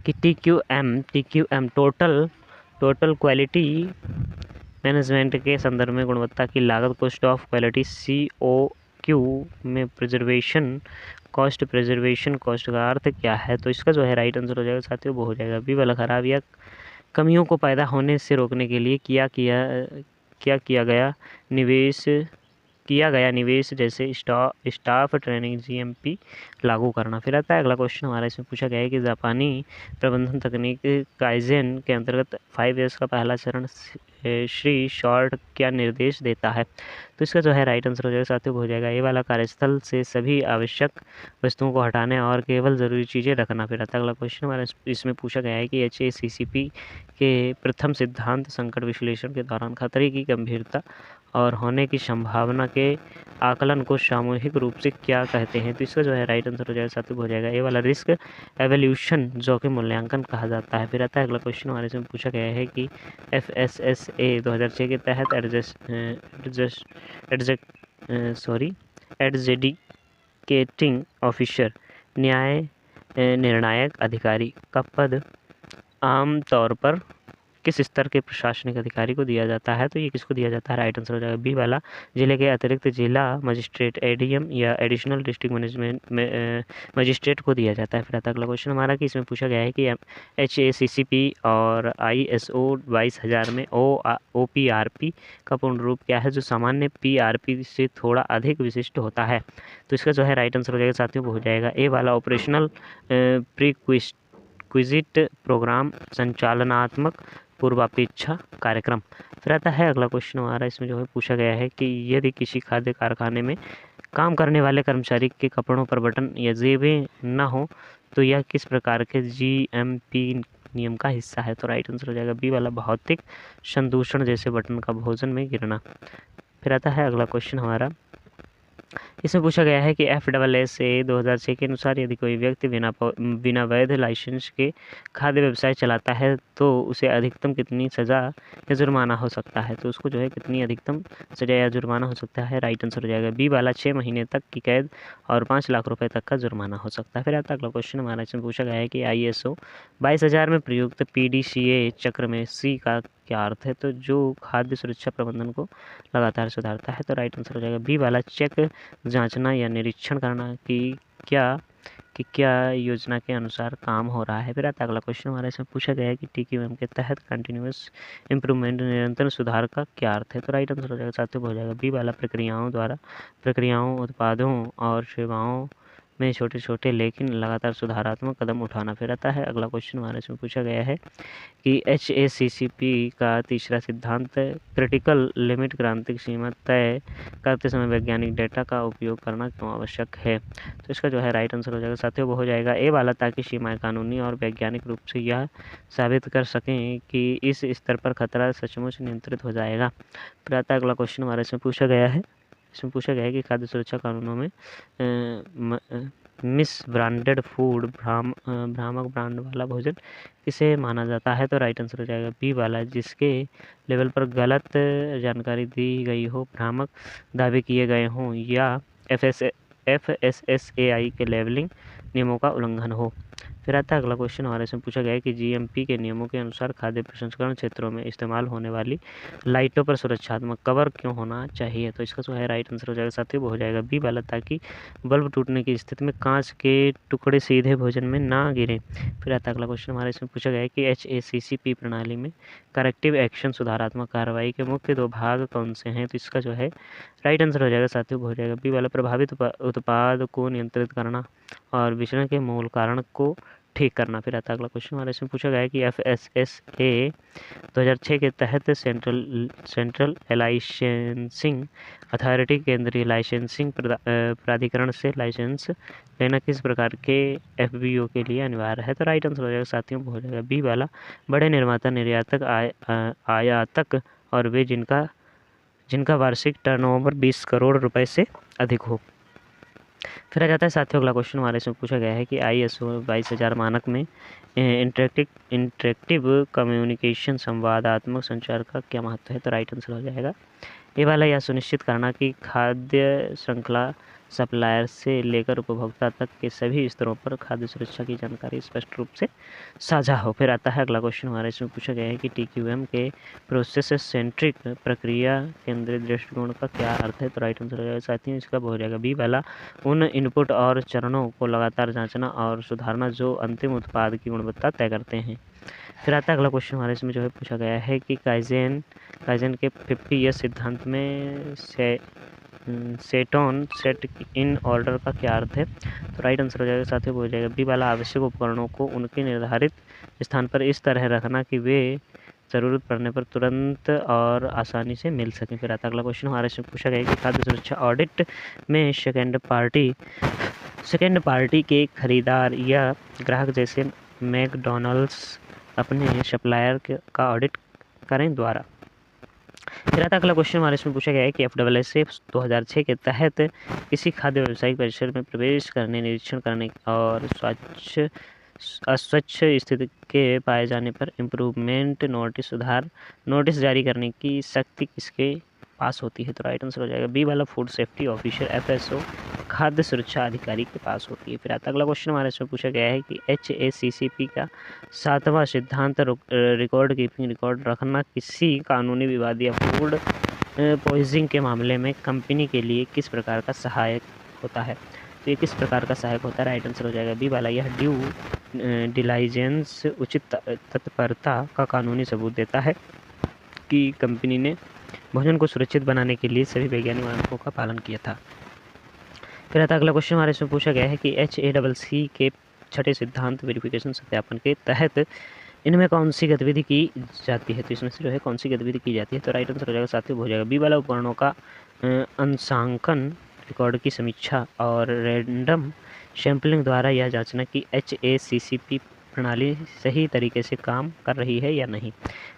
कि TQM टोटल क्वालिटी मैनेजमेंट के संदर्भ में गुणवत्ता की लागत, कॉस्ट ऑफ क्वालिटी, COQ में कॉस्ट प्रिजर्वेशन कॉस्ट का अर्थ क्या है। तो इसका जो है राइट आंसर हो जाएगा साथियों, वो हो जाएगा बी वाला, खराब या कमियों को पैदा होने से रोकने के लिए किया गया निवेश जैसे स्टाफ ट्रेनिंग जीएमपी लागू करना। फिर आता है अगला क्वेश्चन हमारा, इसमें पूछा गया है कि जापानी प्रबंधन तकनीक काइजेन के अंतर्गत 5 इयर्स का पहला चरण श्री शॉर्ट क्या निर्देश देता है। तो इसका जो है राइट आंसर हो जाएगा साथियों, हो जाएगा ये वाला, कार्यस्थल से सभी आवश्यक वस्तुओं को हटाने और केवल ज़रूरी चीज़ें रखना। फिर आता है अगला क्वेश्चन हमारा, इसमें पूछा गया है कि HACCP के प्रथम सिद्धांत संकट विश्लेषण के दौरान खतरे की गंभीरता और होने की संभावना के आकलन को सामूहिक रूप से क्या कहते हैं। तो इसका जो है राइट आंसर हो जाएगा साथियों, हो जाएगा ये वाला, रिस्क एवोल्यूशन जोखिम मूल्यांकन कहा जाता है। फिर आता है अगला क्वेश्चन हमारे इसमें पूछा गया है कि FSSA 2006 के तहत एडजुडिकेटिंग ऑफिसर न्याय निर्णायक अधिकारी का पद आमतौर पर किस स्तर के प्रशासनिक अधिकारी को दिया जाता है। तो ये किसको दिया जाता है, राइट आंसर हो जाएगा बी वाला, जिले के अतिरिक्त जिला मजिस्ट्रेट ADM या एडिशनल डिस्ट्रिक्ट मैनेजमेंट मजिस्ट्रेट को दिया जाता है। फिर आता है अगला क्वेश्चन हमारा कि इसमें पूछा गया है कि HACCP और ISO 22000 में OPRP का पूर्ण रूप क्या है, जो सामान्य PRP से थोड़ा अधिक विशिष्ट होता है। तो इसका जो है राइट आंसर हो जाएगा साथियों, हो जाएगा ए वाला, ऑपरेशनल प्रीक्विजिट प्रोग्राम, संचालनात्मक पूर्वापेक्षा कार्यक्रम। फिर आता है अगला क्वेश्चन हमारा, इसमें जो है पूछा गया है कि यदि किसी खाद्य कारखाने में काम करने वाले कर्मचारी के कपड़ों पर बटन या जेबें न हो तो यह किस प्रकार के GMP नियम का हिस्सा है। तो राइट आंसर हो जाएगा बी वाला, भौतिक संदूषण जैसे बटन का भोजन में गिरना। फिर आता है अगला क्वेश्चन हमारा, इसमें पूछा गया है कि FSSA 2006 के अनुसार यदि कोई व्यक्ति बिना वैध लाइसेंस के खाद्य व्यवसाय चलाता है तो उसे अधिकतम कितनी सज़ा या जुर्माना हो सकता है। तो उसको जो है कितनी अधिकतम सज़ा या जुर्माना हो सकता है, राइट आंसर हो जाएगा बी वाला, 6 महीने तक की कैद और 5 लाख रुपये तक का जुर्माना हो सकता है। फिर आता अगला क्वेश्चन हमारा, इसमें पूछा गया है कि ISO 22000 में प्रयुक्त PDCA चक्र में C का क्या अर्थ है। तो जो खाद्य सुरक्षा प्रबंधन को लगातार सुधारता है। तो राइट आंसर हो जाएगा बी वाला, चेक, जांचना या निरीक्षण करना कि क्या योजना के अनुसार काम हो रहा है। फिर आता अगला क्वेश्चन हमारा, इसमें पूछा गया है कि TQM के तहत कंटिन्यूअस इम्प्रूवमेंट, निरंतर सुधार का क्या अर्थ है। तो राइट आंसर हो जाएगा साथियों, हो जाएगा बी वाला, प्रक्रियाओं उत्पादों और सेवाओं में छोटे छोटे लेकिन लगातार सुधारात्मक कदम उठाना। फिर आता है अगला क्वेश्चन हमारे, इसमें पूछा गया है कि HACCP का तीसरा सिद्धांत क्रिटिकल लिमिट, क्रांतिक सीमा तय करते समय वैज्ञानिक डेटा का उपयोग करना क्यों आवश्यक है। तो इसका जो है राइट आंसर हो जाएगा साथियों, वो हो जाएगा ए वाला, ताकि सीमाएं कानूनी और वैज्ञानिक रूप से यह साबित कर सकें कि इस स्तर पर खतरा सचमुच नियंत्रित हो जाएगा। फिर आता है अगला क्वेश्चन हमारे, इसमें पूछा गया है कि खाद्य सुरक्षा कानूनों में मिस ब्रांडेड फूड, भ्रामक ब्रांड वाला भोजन किसे माना जाता है। तो राइट आंसर हो जाएगा बी वाला, जिसके लेवल पर गलत जानकारी दी गई हो, भ्रामक दावे किए गए हों या FSSAI के लेवलिंग नियमों का उल्लंघन हो। फिर आता है अगला क्वेश्चन हमारे, इसमें पूछा गया है कि GMP के नियमों के अनुसार खाद्य प्रसंस्करण क्षेत्रों में इस्तेमाल होने वाली लाइटों पर सुरक्षात्मक कवर क्यों होना चाहिए। तो इसका जो है राइट आंसर हो जाएगा साथियों, वो हो जाएगा बी वाला, ताकि बल्ब टूटने की स्थिति में कांच के टुकड़े सीधे भोजन में ना गिरें। फिर आता है अगला क्वेश्चन हमारे, इसमें पूछा गया है कि HACCP प्रणाली में करेक्टिव एक्शन, सुधारात्मक कार्रवाई के मुख्य 2 भाग कौन से हैं। तो इसका जो है राइट आंसर हो जाएगा साथियों, हो जाएगा बी वाला, प्रभावित उत्पाद को नियंत्रित करना और विचरण के मूल कारण को ठीक करना। फिर आता अगला क्वेश्चन हमारे, इसमें पूछा गया है कि FSSA 2006 के तहत सेंट्रल लाइसेंसिंग अथॉरिटी, केंद्रीय लाइसेंसिंग प्राधिकरण से लाइसेंस लेना किस प्रकार के FBO के लिए अनिवार्य है। तो राइट आंसर हो जाएगा साथियों, हो जाएगा बी वाला, बड़े निर्माता, निर्यातक, आयातक और वे जिनका वार्षिक टर्नओवर 20 करोड़ रुपए से अधिक हो। फिर आ जाता है साथियों अगला क्वेश्चन हमारे, इसमें पूछा गया है कि ISO 22000 मानक में इंटरेक्टिव कम्युनिकेशन, संवादात्मक संचार का क्या महत्व है। तो राइट आंसर हो जाएगा ये वाला, यह सुनिश्चित करना कि खाद्य श्रृंखला सप्लायर से लेकर उपभोक्ता तक के सभी स्तरों पर खाद्य सुरक्षा की जानकारी स्पष्ट रूप से साझा हो। फिर आता है अगला क्वेश्चन हमारे, इसमें पूछा गया है कि TQM के प्रोसेस सेंट्रिक, प्रक्रिया केंद्रित दृष्टिकोण का क्या अर्थ है। तो राइट आंसर हो जाएगा साथियों, इसका हो जाएगा बी वाला, उन इनपुट और चरणों को लगातार जांचना और सुधारना जो अंतिम उत्पाद की गुणवत्ता तय करते हैं। फिर आता है अगला क्वेश्चन हमारे इसमें जो है पूछा गया है कि काइजेन के 50 ईयर्स सिद्धांत में सेट इन ऑर्डर का क्या अर्थ है? तो राइट आंसर हो जाएगा साथियों, हो जाएगा बी वाला, आवश्यक उपकरणों को उनके निर्धारित स्थान पर इस तरह रखना कि वे ज़रूरत पड़ने पर तुरंत और आसानी से मिल सकें। फिर आता अगला क्वेश्चन हमारे से पूछा गया कि खाद्य सुरक्षा ऑडिट में सेकेंड पार्टी के खरीदार या ग्राहक जैसे मैकडॉनल्ड्स अपने सप्लायर का ऑडिट करें द्वारा। फिर आता अगला क्वेश्चन हमारे इसमें पूछा गया है कि FSSAI 2006 के तहत किसी खाद्य व्यावसायिक परिसर में प्रवेश करने, निरीक्षण करने और अस्वच्छ स्थिति के पाए जाने पर इम्प्रूवमेंट नोटिस जारी करने की शक्ति किसके पास होती है? तो राइट आंसर हो जाएगा बी वाला, फूड सेफ्टी ऑफिसर FSO, खाद्य सुरक्षा अधिकारी के पास होती है। फिर आता अगला क्वेश्चन हमारे इसमें पूछा गया है कि HACCP का 7वां सिद्धांत रिकॉर्ड कीपिंग, रिकॉर्ड रखना किसी कानूनी विवाद या फूड पॉइजनिंग के मामले में कंपनी के लिए किस प्रकार का सहायक होता है? तो ये किस प्रकार का सहायक होता है? राइट आंसर हो जाएगा बी वाला, यह ड्यू डिलाइजेंस, उचित तत्परता का कानूनी सबूत देता है कि कंपनी ने भोजन को सुरक्षित बनाने के लिए सभी वैज्ञानिक मानकों का पालन किया था। फिर आता अगला क्वेश्चन हमारे इसमें पूछा गया है कि HACCP के 6ठे सिद्धांत वेरिफिकेशन सत्यापन के तहत इनमें कौन सी गतिविधि की जाती है? तो इसमें से जो है कौन सी गतिविधि की जाती है? तो राइट आंसर हो जाएगा साथियों, हो जाएगा बी वाला, उपकरणों का अंशांकन, रिकॉर्ड की समीक्षा और रैंडम सैम्पलिंग द्वारा यह जांचना कि HACCP प्रणाली सही तरीके से काम कर रही है या नहीं।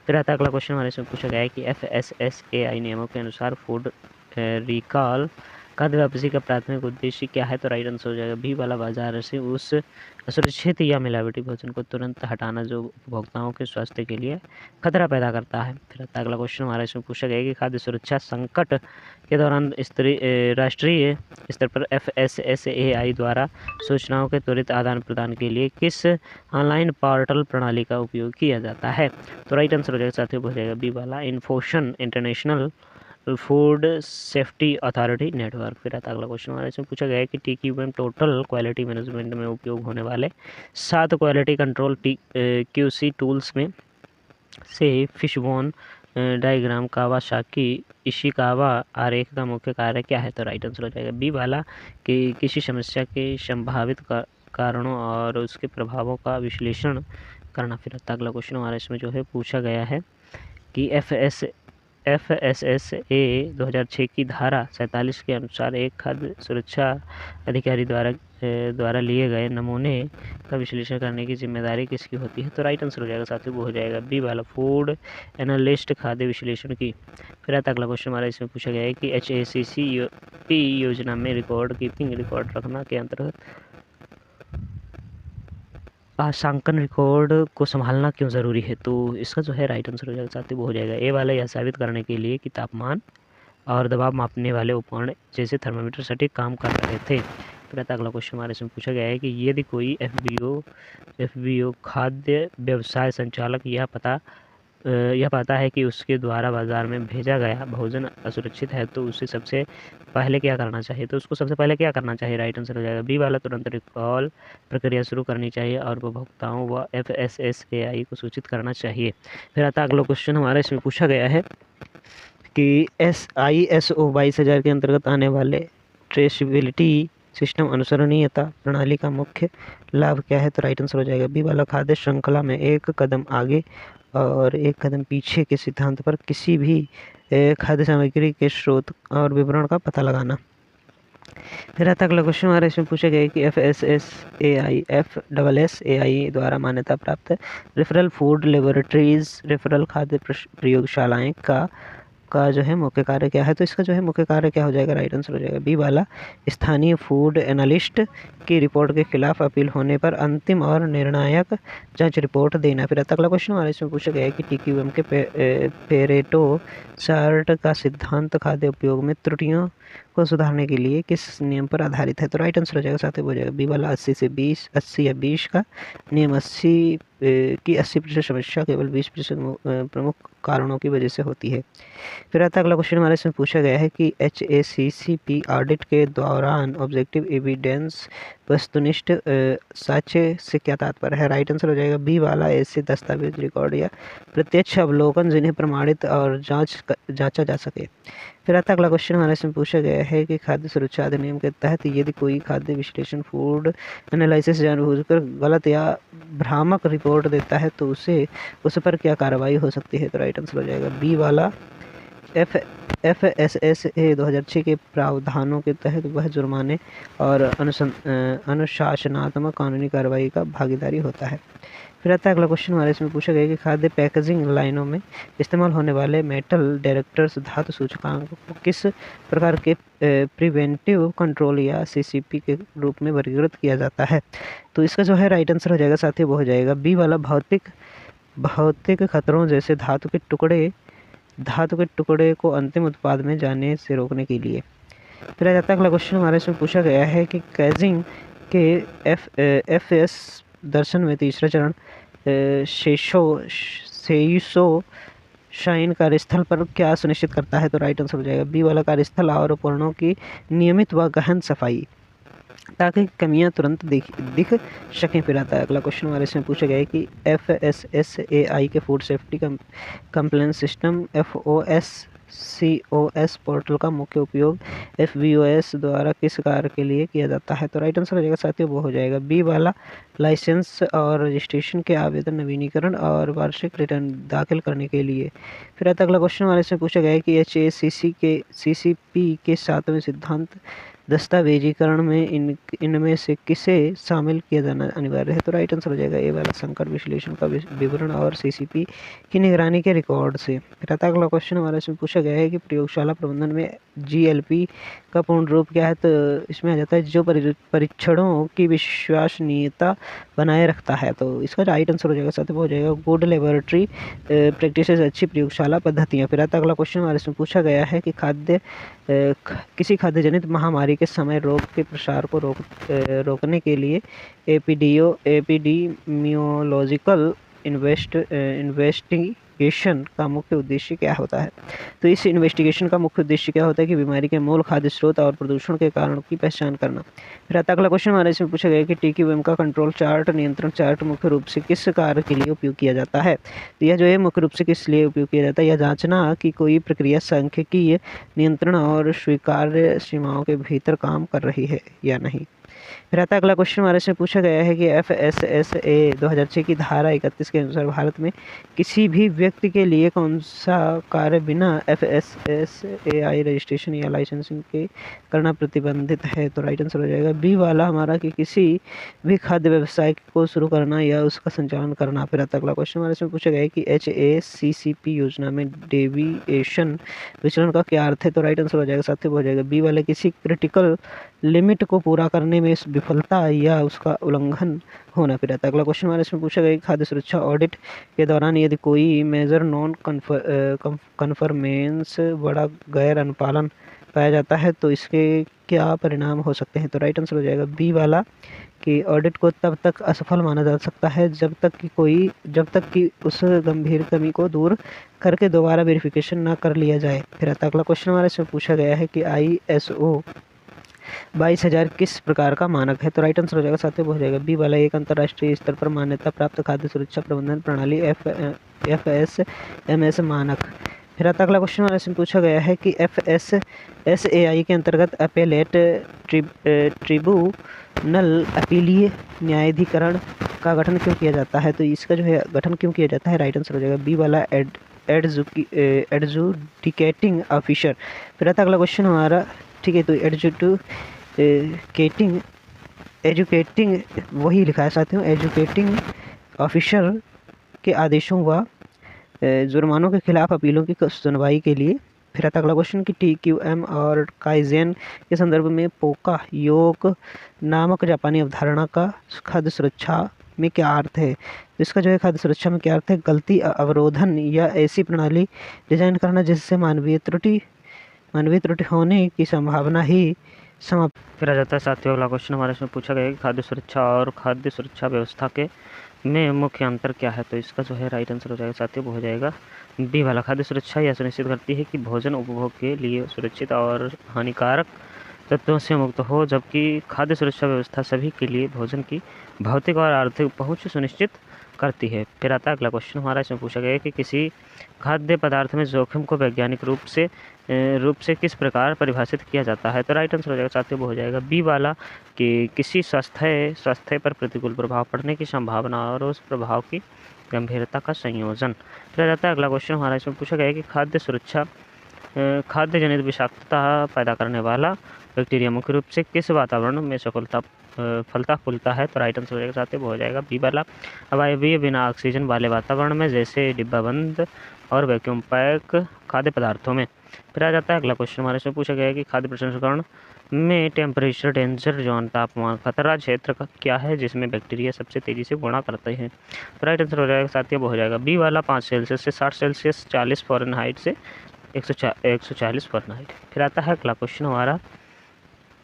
फिर आता अगला क्वेश्चन हमारे इसमें पूछा गया है कि FSSAI नियमों के अनुसार फूड रिकॉल खाद्य वापसी का प्राथमिक उद्देश्य क्या है? तो राइट आंसर हो जाएगा बी वाला, बाजार से उस असुरक्षित या मिलावटी भोजन को तुरंत हटाना जो उपभोक्ताओं के स्वास्थ्य के लिए खतरा पैदा करता है। फिर अगला क्वेश्चन हमारा इसमें पूछा गया कि खाद्य सुरक्षा संकट के दौरान राष्ट्रीय स्तर पर FSSAI द्वारा सूचनाओं के त्वरित आदान प्रदान के लिए किस ऑनलाइन पोर्टल प्रणाली का उपयोग किया जाता है? तो राइट आंसर हो जाएगा साथियों, हो जाएगा बी वाला, INFOSAN international food safety authority network. फिर आता अगला क्वेश्चन हमारे इसमें पूछा गया है कि TQM टोटल क्वालिटी मैनेजमेंट में उपयोग होने वाले 7 क्वालिटी कंट्रोल QC टूल्स में से फिशबोन डायग्राम कावासाकी इशिकावा आरेख का मुख्य कार्य क्या है? तो राइट आंसर हो जाएगा बी वाला, कि किसी समस्या के संभावित कारणों और उसके प्रभावों का विश्लेषण करना। फिर अगला क्वेश्चन हमारा इसमें जो है पूछा गया है कि FSSAI 2006 की धारा 47 के अनुसार एक खाद्य सुरक्षा अधिकारी द्वारा लिए गए नमूने का विश्लेषण करने की जिम्मेदारी किसकी होती है? तो राइट आंसर हो जाएगा साथियों, वो हो जाएगा बी वाला, फूड एनालिस्ट, खाद्य विश्लेषण की। फिर आता अगला क्वेश्चन हमारा इसमें पूछा गया है कि HACCP योजना में रिकॉर्ड कीपिंग, रिकॉर्ड रखना के अंतर्गत अंशांकन रिकॉर्ड को संभालना क्यों ज़रूरी है? तो इसका जो है राइट आंसर हो जाएगा साथियों, वो हो जाएगा ए वाला, यह साबित करने के लिए कि तापमान और दबाव मापने वाले उपकरण जैसे थर्मामीटर सटीक काम कर रहे थे। फिर अगला क्वेश्चन हमारे इसमें पूछा गया है कि यदि कोई FBO खाद्य व्यवसाय संचालक यह पता है कि उसके द्वारा बाजार में भेजा गया भोजन असुरक्षित है, तो उसे सबसे पहले क्या करना चाहिए? तो उसको सबसे पहले क्या करना चाहिए? राइट आंसर हो जाएगा बी वाला, तुरंत रिकॉल प्रक्रिया शुरू करनी चाहिए और उपभोक्ताओं व FSSAI को सूचित करना चाहिए। फिर आता अगला क्वेश्चन हमारा इसमें पूछा गया है कि ISO 22000 के अंतर्गत आने वाले ट्रेसेबिलिटी सिस्टम अनुसरणीयता प्रणाली का मुख्य लाभ क्या है? तो राइट आंसर हो जाएगा बी वाला, खाद्य श्रृंखला में एक कदम आगे और एक कदम पीछे के सिद्धांत पर किसी भी खाद्य सामग्री के स्रोत और विवरण का पता लगाना। फिर आता अगला क्वेश्चन हमारा इसमें पूछा गया कि FSSAI द्वारा मान्यता प्राप्त रेफरल फूड लेबोरेटरीज, रेफरल खाद्य प्रयोगशालाएं का जो है मुख्य कार्य क्या है? तो इसका जो है मुख्य कार्य क्या हो जाएगा? राइट आंसर हो जाएगा बी वाला, स्थानीय फूड एनालिस्ट की रिपोर्ट के खिलाफ अपील होने पर अंतिम और निर्णायक जांच रिपोर्ट देना। फिर अगला क्वेश्चन हमारे इसमें पूछा गया है कि TQM के पेरेटो चार्ट का सिद्धांत खाद्य उपयोग में त्रुटियों को सुधारने के लिए किस नियम पर आधारित है? तो राइट आंसर हो जाएगा साथ ही हो जाएगा बी वाला 80 या 20 का नियम। 80 की 80% समस्या केवल 20% प्रमुख कारणों की वजह से होती है। फिर आता अगला क्वेश्चन हमारे इसमें पूछा गया है कि HACCP ऑडिट के दौरान ऑब्जेक्टिव एविडेंस वस्तुनिष्ठ साक्ष्य से क्या तात्पर्य है? राइट आंसर हो जाएगा बी वाला ऐसे दस्तावेज, रिकॉर्ड या प्रत्यक्ष अवलोकन जिन्हें प्रमाणित और जांचा जा सके। फिर आता अगला क्वेश्चन हमारे इसमें पूछा गया है कि खाद्य सुरक्षा अधिनियम के तहत यदि कोई खाद्य विश्लेषण फूड एनालिसिस जानबूझकर गलत या भ्रामक रिपोर्ट देता है तो उस पर क्या कार्रवाई हो सकती है? तो राइट आंसर हो जाएगा बी वाला FSSA 2006 के प्रावधानों के तहत वह जुर्माने और अनुशासनात्मक कानूनी कार्रवाई का भागीदारी होता है। फिर आता है अगला क्वेश्चन हमारे इसमें पूछा गया कि खाद्य पैकेजिंग लाइनों में इस्तेमाल होने वाले मेटल डिटेक्टर्स धातु सूचकांक को किस प्रकार के प्रिवेंटिव कंट्रोल या CCP के रूप में वर्गीकृत किया जाता है? तो इसका जो है राइट आंसर हो जाएगा साथी वो हो जाएगा बी वाला भौतिक खतरों जैसे धातु के टुकड़े को अंतिम उत्पाद में जाने से रोकने के लिए। फिर आ जाता है अगला क्वेश्चन हमारे इसमें पूछा गया है कि कैजिंग के FS दर्शन में तीसरा चरण सेइसो शाइन कार्यस्थल पर क्या सुनिश्चित करता है? तो राइट आंसर हो जाएगा बी वाला कार्यस्थल और उपकरणों की नियमित व गहन सफाई ताकि कमियां तुरंत दिख सकें। फिर आता है अगला क्वेश्चन हमारे इसमें पूछा गया है कि FSSAI के food safety compliance system FOSCOS portal का मुख्य उपयोग FVOS द्वारा किस कार्य के लिए किया जाता है? तो राइट आंसर हो जाएगा साथियों वो हो जाएगा बी वाला लाइसेंस और रजिस्ट्रेशन के आवेदन नवीनीकरण और वार्षिक रिटर्न दाखिल करने के लिए। फिर आता अगला क्वेश्चन हमारे से पूछा गया है कि CCP के 7वें सिद्धांत दस्तावेजीकरण में इनमें से किसे शामिल किया जाना अनिवार्य है? तो राइट आंसर हो जाएगा ए वाला संकट विश्लेषण का विवरण और CCP की निगरानी के रिकॉर्ड से। फिर आता अगला क्वेश्चन हमारे इसमें पूछा गया है कि प्रयोगशाला प्रबंधन में GLP का पूर्ण रूप क्या है? तो इसमें आ जाता है जो परीक्षणों की विश्वसनीयता बनाए रखता है। तो इसका राइट आंसर हो जाएगा साथ हो जाएगा गुड लेबोरेटरी प्रैक्टिसेस, अच्छी प्रयोगशाला पद्धतियाँ। फिर आता अगला क्वेश्चन हमारे इसमें पूछा गया है कि किसी खाद्य जनित महामारी के समय रोग के प्रसार को रोकने के लिए एपिडीमियोलॉजिकल इन्वेस्टिगेशन का मुख्य उद्देश्य क्या होता है? तो इस इन्वेस्टिगेशन का मुख्य उद्देश्य क्या होता है कि बीमारी के मूल खाद्य स्रोत और प्रदूषण के कारणों की पहचान करना। फिर अगला क्वेश्चन हमारे इसमें पूछा गया कि TQM का कंट्रोल चार्ट, नियंत्रण चार्ट मुख्य रूप से किस कार्य के लिए उपयोग किया जाता है? तो यह जो है मुख्य रूप से किस लिए उपयोग किया जाता है? यह जांचना कि कोई प्रक्रिया सांख्यिकीय नियंत्रण और स्वीकार्य सीमाओं के भीतर काम कर रही है या नहीं। फिर आता अगला क्वेश्चन हमारे से पूछा गया है कि FSSA 2006 की धारा 31 के अनुसार भारत में किसी भी व्यक्ति के लिए कौन सा कार्य बिना FSSAI रजिस्ट्रेशन या लाइसेंसिंग के करना प्रतिबंधित है? तो राइट आंसर हो जाएगा बी वाला हमारा कि किसी भी खाद्य व्यवसाय को शुरू करना या उसका संचालन करना। फिर आता अगला क्वेश्चन हमारे से पूछा गया है कि HACCP योजना में डेविएशन विचलन का क्या अर्थ है? तो राइट आंसर हो जाएगा साथ हो जाएगा बी वाले किसी क्रिटिकल लिमिट को पूरा करने में विफलता या उसका उल्लंघन होना। फिर आता अगला क्वेश्चन हमारे इसमें पूछा गया कि खाद्य सुरक्षा ऑडिट के दौरान यदि कोई मेजर नॉन कन्फर्मेंस बड़ा गैर अनुपालन पाया जाता है तो इसके क्या परिणाम हो सकते हैं? तो राइट आंसर हो जाएगा बी वाला कि ऑडिट को तब तक असफल माना जा सकता है जब तक कि उस गंभीर कमी को दूर करके दोबारा वेरिफिकेशन ना कर लिया जाए। फिर आता अगला क्वेश्चन हमारे इसमें पूछा गया है कि ISO 22,000 किस प्रकार का मानक है? तो राइट आंसर हो जाएगा साथ हो जाएगा बी वाला एक अंतर्राष्ट्रीय स्तर पर मान्यता प्राप्त खाद्य सुरक्षा प्रबंधन प्रणाली FSMS मानक। फिर आता अगला क्वेश्चन हमारे से पूछा गया है कि FSSAI के अंतर्गत अपेलेट ट्रिब्यूनल अपीलीय न्यायाधिकरण का गठन क्यों किया जाता है? तो इसका जो है गठन क्यों किया जाता है? राइट आंसर हो जाएगा बी वाला एडजुडिकेटिंग ऑफिसर। फिर आता अगला क्वेश्चन हमारा ठीक है, तो एजुकेटिंग वही लिखा है साथियों, एजुकेटिंग ऑफिसर के आदेशों व जुर्मानों के खिलाफ अपीलों की सुनवाई के लिए। फिर आता अगला क्वेश्चन कि TQM और काइजेन के संदर्भ में पोका योग नामक जापानी अवधारणा का खाद्य सुरक्षा में क्या अर्थ है? इसका जो है खाद्य सुरक्षा में क्या अर्थ है? गलती, अवरोधन या ऐसी प्रणाली डिजाइन करना जिससे मानवीय त्रुटि मानवीय त्रुटि होने की संभावना ही समाप्त। फिर आ जाता है साथियों अगला क्वेश्चन हमारे इसमें पूछा गया है कि खाद्य सुरक्षा और खाद्य सुरक्षा व्यवस्था के में मुख्य अंतर क्या है। तो इसका जो है राइट आंसर हो जाएगा साथियों, वो हो जाएगा बी वाला। खाद्य सुरक्षा यह सुनिश्चित करती है कि भोजन उपभोग के लिए सुरक्षित और हानिकारक तत्वों से मुक्त हो, जबकि खाद्य सुरक्षा व्यवस्था सभी के लिए भोजन की भौतिक और आर्थिक पहुंच सुनिश्चित करती है। फिर आता है अगला क्वेश्चन हमारा इसमें पूछा गया है कि किसी खाद्य पदार्थ में जोखिम को वैज्ञानिक रूप से किस प्रकार परिभाषित किया जाता है। तो राइट आंसर हो जाएगा साथियों, वो हो जाएगा बी वाला कि किसी स्वास्थ्य पर प्रतिकूल प्रभाव पड़ने की संभावना और उस प्रभाव की गंभीरता का संयोजन। फिर आ जाता है अगला क्वेश्चन हमारा इसमें पूछा गया है कि खाद्य जनित विषाक्तता पैदा करने वाला बैक्टीरिया मुख्य रूप से किस वातावरण में फलता फूलता है। तो राइट आंसर हो जाएगा साथियों, वो हो जाएगा बी वाला अवायवीय बिना ऑक्सीजन वाले वातावरण में, जैसे डिब्बाबंद और वैक्यूम पैक खाद्य पदार्थों में। फिर आ जाता है अगला क्वेश्चन हमारे इसमें पूछा गया है कि खाद्य प्रसंस्करण में टेम्परेचर डेंजर जोन तापमान खतरा क्षेत्र का क्या है जिसमें बैक्टीरिया सबसे तेज़ी से गुणा करते हैं। तो राइट आंसर हो जाएगा साथियों, वो हो जाएगा बी वाला 5 सेल्सियस से 60 सेल्सियस, 40 फ़ारेनहाइट से 140 फ़ारेनहाइट। फिर आता है अगला क्वेश्चन हमारा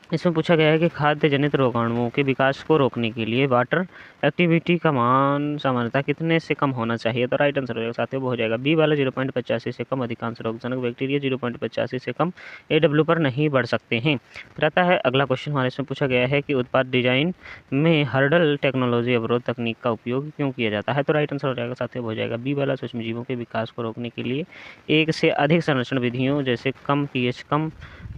इसमें पूछा गया है कि खाद्य जनित रोगाणुओं के विकास को रोकने के लिए वाटर एक्टिविटी का मान सामान्यतः कितने से कम होना चाहिए। तो राइट आंसर हो जाएगा साथियों, वो हो जाएगा बी वाला 0.85 से कम। अधिकांश रोगजनक बैक्टीरिया 0.85 से कम AW पर नहीं बढ़ सकते हैं। फिर आता है अगला क्वेश्चन हमारे इसमें पूछा गया है कि उत्पाद डिजाइन में हर्डल टेक्नोलॉजी अवरोध तकनीक का उपयोग क्यों किया जाता है। तो राइट आंसर हो जाएगा साथियों, हो जाएगा बी वाला सूक्ष्म जीवों के विकास को रोकने के लिए एक से अधिक संरक्षण विधियों जैसे कम pH, कम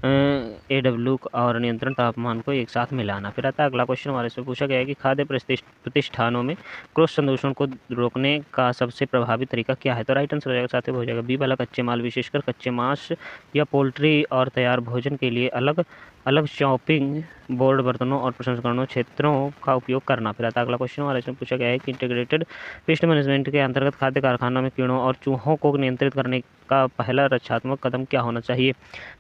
AW और नियंत्रण तापमान को एक साथ मिलाना। फिर आता है अगला क्वेश्चन हमारे से पूछा गया है कि खाद्य प्रतिष्ठानों में क्रॉस संदूषण को रोकने का सबसे प्रभावी तरीका क्या है। तो राइट आंसर हो जाएगा साथियों, हो जाएगा बी वाला कच्चे माल, विशेषकर कच्चे मांस या पोल्ट्री और तैयार भोजन के लिए अलग अलग चॉपिंग बोर्ड, बर्तनों और प्रसंस्करण क्षेत्रों का उपयोग करना। फिर आता है अगला क्वेश्चन हमारे इसमें पूछा गया है कि इंटीग्रेटेड पेस्ट मैनेजमेंट के अंतर्गत खाद्य कारखानों में कीड़ों और चूहों को नियंत्रित करने का पहला रक्षात्मक कदम क्या होना चाहिए।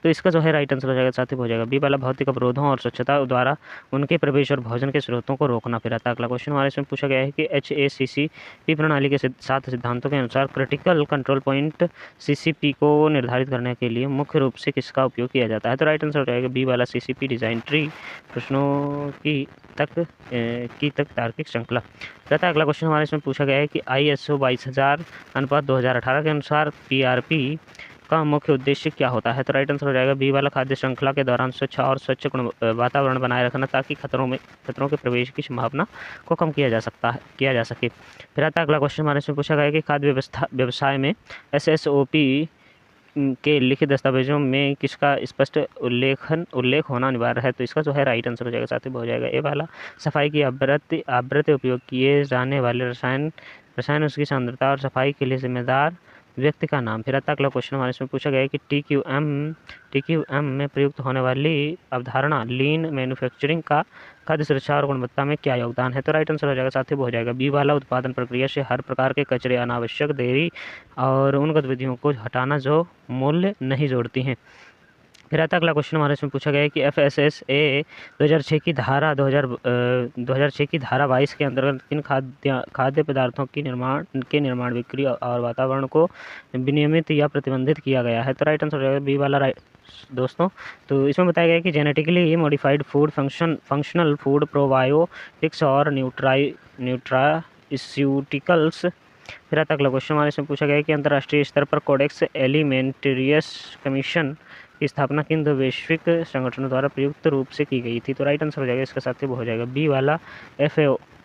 तो इसका जो है राइट आंसर हो जाएगा साथियों, हो जाएगा बी वाला भौतिक अवरोधों और स्वच्छता द्वारा उनके प्रवेश और भोजन के स्रोतों को रोकना। फिर आता है अगला क्वेश्चन हमारे इसमें पूछा गया है कि HACCP प्रणाली के 7 सिद्धांतों के अनुसार क्रिटिकल कंट्रोल पॉइंट CCP को निर्धारित करने के लिए मुख्य रूप से किसका उपयोग किया जाता है। तो राइट आंसर हो जाएगा बी वाला CCP डिजाइन ट्री, प्रश्नों की तक तार्किक श्रृंखला। रहता है अगला क्वेश्चन हमारे इसमें पूछा गया है कि ISO 22000/2018 के अनुसार PRP का मुख्य उद्देश्य क्या होता है। तो राइट आंसर हो जाएगा बी वाला खाद्य श्रृंखला के दौरान स्वच्छ वातावरण बनाए रखना, ताकि खतरों के प्रवेश की संभावना को कम किया जा सके। फिर आता है अगला क्वेश्चन हमारे इसमें पूछा गया है कि खाद्य व्यवसाय में SSOP के लिखित दस्तावेजों में किसका स्पष्ट उल्लेख होना अनिवार्य है। तो इसका जो है राइट आंसर हो जाएगा साथियों, हो जाएगा ए वाला सफाई की आवृत्ति उपयोग किए जाने वाले रसायन उसकी सांद्रता और सफाई के लिए जिम्मेदार व्यक्ति का नाम। फिर अगला क्वेश्चन हमारे इसमें पूछा गया है कि TQM में प्रयुक्त होने वाली अवधारणा लीन मैन्युफैक्चरिंग का खाद्य सुरक्षा और गुणवत्ता में क्या योगदान है। तो राइट आंसर हो जाएगा साथियों, हो जाएगा बी वाला उत्पादन प्रक्रिया से हर प्रकार के कचरे, अनावश्यक देरी और उन गतिविधियों को हटाना जो मूल्य नहीं जोड़ती हैं। फिर आता अगला क्वेश्चन हमारे इसमें पूछा गया है कि FSSA 2006 की धारा 22 के अंतर्गत किन खाद्य पदार्थों के निर्माण बिक्री और वातावरण को विनियमित या प्रतिबंधित किया गया है। तो राइट आंसर हो जाएगा बी वाला दोस्तों। तो इसमें बताया गया है कि genetically modified food, functional food, probiotics और न्यूट्रास्यूटिकल्स। फिर आता अगला क्वेश्चन हमारे इसमें पूछा गया है कि अंतर्राष्ट्रीय स्तर पर कोडेक्स एलिमेंटेरियस कमीशन की स्थापना किन दो वैश्विक संगठनों द्वारा प्रयुक्त रूप से की गई थी। तो राइट आंसर हो जाएगा इसका साथ ही हो जाएगा बी वाला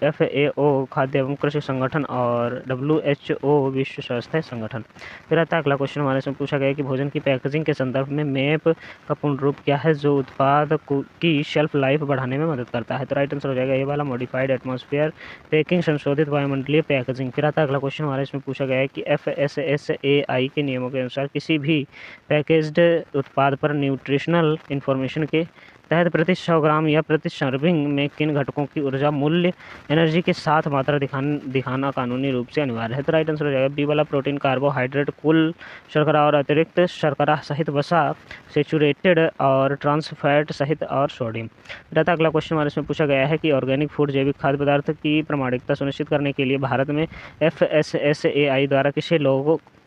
FAO खाद्य एवं कृषि संगठन और WHO विश्व स्वास्थ्य संगठन। फिर आता है अगला क्वेश्चन हमारे इसमें पूछा गया है कि भोजन की पैकेजिंग के संदर्भ में मैप का पूर्ण रूप क्या है जो उत्पाद की शेल्फ लाइफ बढ़ाने में मदद करता है। तो राइट आंसर हो जाएगा ये वाला मॉडिफाइड एटमॉस्फेयर पैकिंग, संशोधित वायुमंडलीय पैकेजिंग। फिर आता है अगला क्वेश्चन हमारे इसमें पूछा गया है कि FSSAI के नियमों के अनुसार किसी भी पैकेज्ड उत्पाद पर न्यूट्रिशनल इंफॉर्मेशन के तहत प्रति 100 ग्राम या प्रति सर्विंग में किन घटकों की ऊर्जा मूल्य एनर्जी के साथ मात्रा दिखाना कानूनी रूप से अनिवार्य है। तो राइट आंसर हो जाएगा बी वाला प्रोटीन, कार्बोहाइड्रेट, कुल शर्करा और अतिरिक्त शर्करा सहित वसा, सेचुरेटेड और ट्रांस फैट सहित और सोडियम। रहता अगला क्वेश्चन हमारे इसमें पूछा गया है कि ऑर्गेनिक फूड जैविक खाद्य पदार्थ की प्रमाणिकता सुनिश्चित करने के लिए भारत में FSSAI द्वारा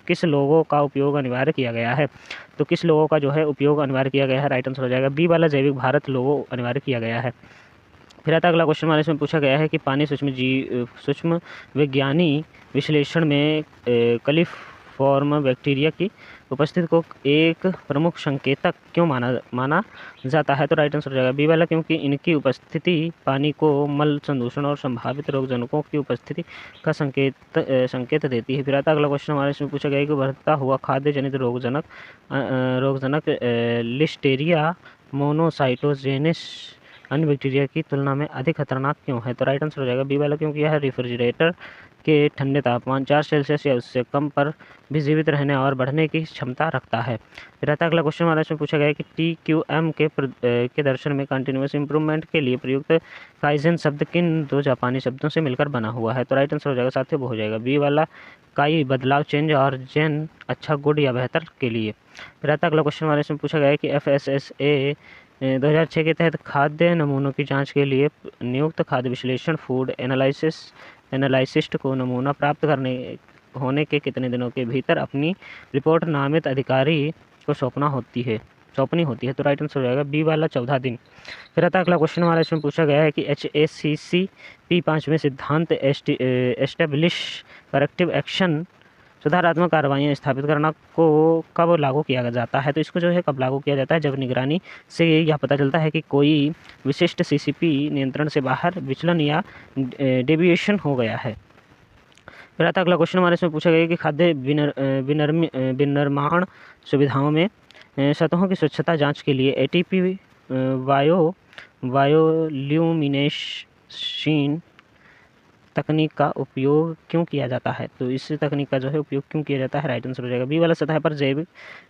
किस लोगों का उपयोग अनिवार्य किया गया है? तो किस लोगों का जो है उपयोग अनिवार्य किया गया है? राइट आंसर हो जाएगा बी वाला जैविक भारत लोगो अनिवार्य किया गया है। फिर आता अगला क्वेश्चन हमारे इसमें पूछा गया है कि पानी सूक्ष्म विज्ञानी विश्लेषण में कलिफॉर्म बैक्टीरिया की उपस्थिति को एक प्रमुख संकेतक क्यों माना जाता है? तो राइट आंसर हो जाएगा बी वाला, क्योंकि इनकी उपस्थिति पानी को मल संदूषण और संभावित रोगजनकों की उपस्थिति का संकेत देती है। फिर आता अगला क्वेश्चन हमारे इसमें पूछा गया है कि बढ़ता हुआ खाद्य जनित रोगजनक लिस्टेरिया मोनोसाइटोजेनिस अन्य बैक्टीरिया की तुलना में अधिक खतरनाक क्यों है? तो राइट आंसर हो जाएगा बी वाला, क्योंकि यह रेफ्रिजरेटर के ठंडे तापमान 4 सेल्सियस या उससे कम पर भी जीवित रहने और बढ़ने की क्षमता रखता है। फिर आता अगला क्वेश्चन हमारा इसमें पूछा गया है कि TQM के दर्शन में कंटिन्यूस इंप्रूवमेंट के लिए प्रयुक्त काइजन शब्द किन दो जापानी शब्दों से मिलकर बना हुआ है? तो राइट आंसर हो जाएगा साथियों वो हो जाएगा बी वाला, काई बदलाव चेंज और जेन अच्छा गुड या बेहतर के लिए। फिर आता अगला क्वेश्चन हमारे इसमें पूछा गया है कि FSSA 2006 के तहत खाद्य नमूनों की जांच के लिए नियुक्त खाद्य विश्लेषण फूड एनालिसिस्ट को नमूना प्राप्त होने के कितने दिनों के भीतर अपनी रिपोर्ट नामित अधिकारी को सौंपनी होती है? तो राइट आंसर हो जाएगा बी वाला 14 दिन। फिर आता अगला क्वेश्चन हमारा इसमें पूछा गया है कि HACCP 5वें सिद्धांत एस्टेब्लिश करेक्टिव एक्शन सुधारात्मक कार्रवाइयाँ स्थापित करना को कब लागू किया जाता है? तो इसको जो है कब लागू किया जाता है? जब निगरानी से यह पता चलता है कि कोई विशिष्ट CCP नियंत्रण से बाहर विचलन या डेविएशन हो गया है। फिर आता अगला क्वेश्चन हमारे इसमें पूछा गया कि खाद्य विनिर्माण सुविधाओं में सतहों की स्वच्छता जांच के लिए ATP बायोल्यूमिनेशन तकनीक का उपयोग क्यों किया जाता है? तो इस तकनीक का जो है उपयोग क्यों किया जाता है? राइट आंसर हो जाएगा बी वाला, सतह पर जैविक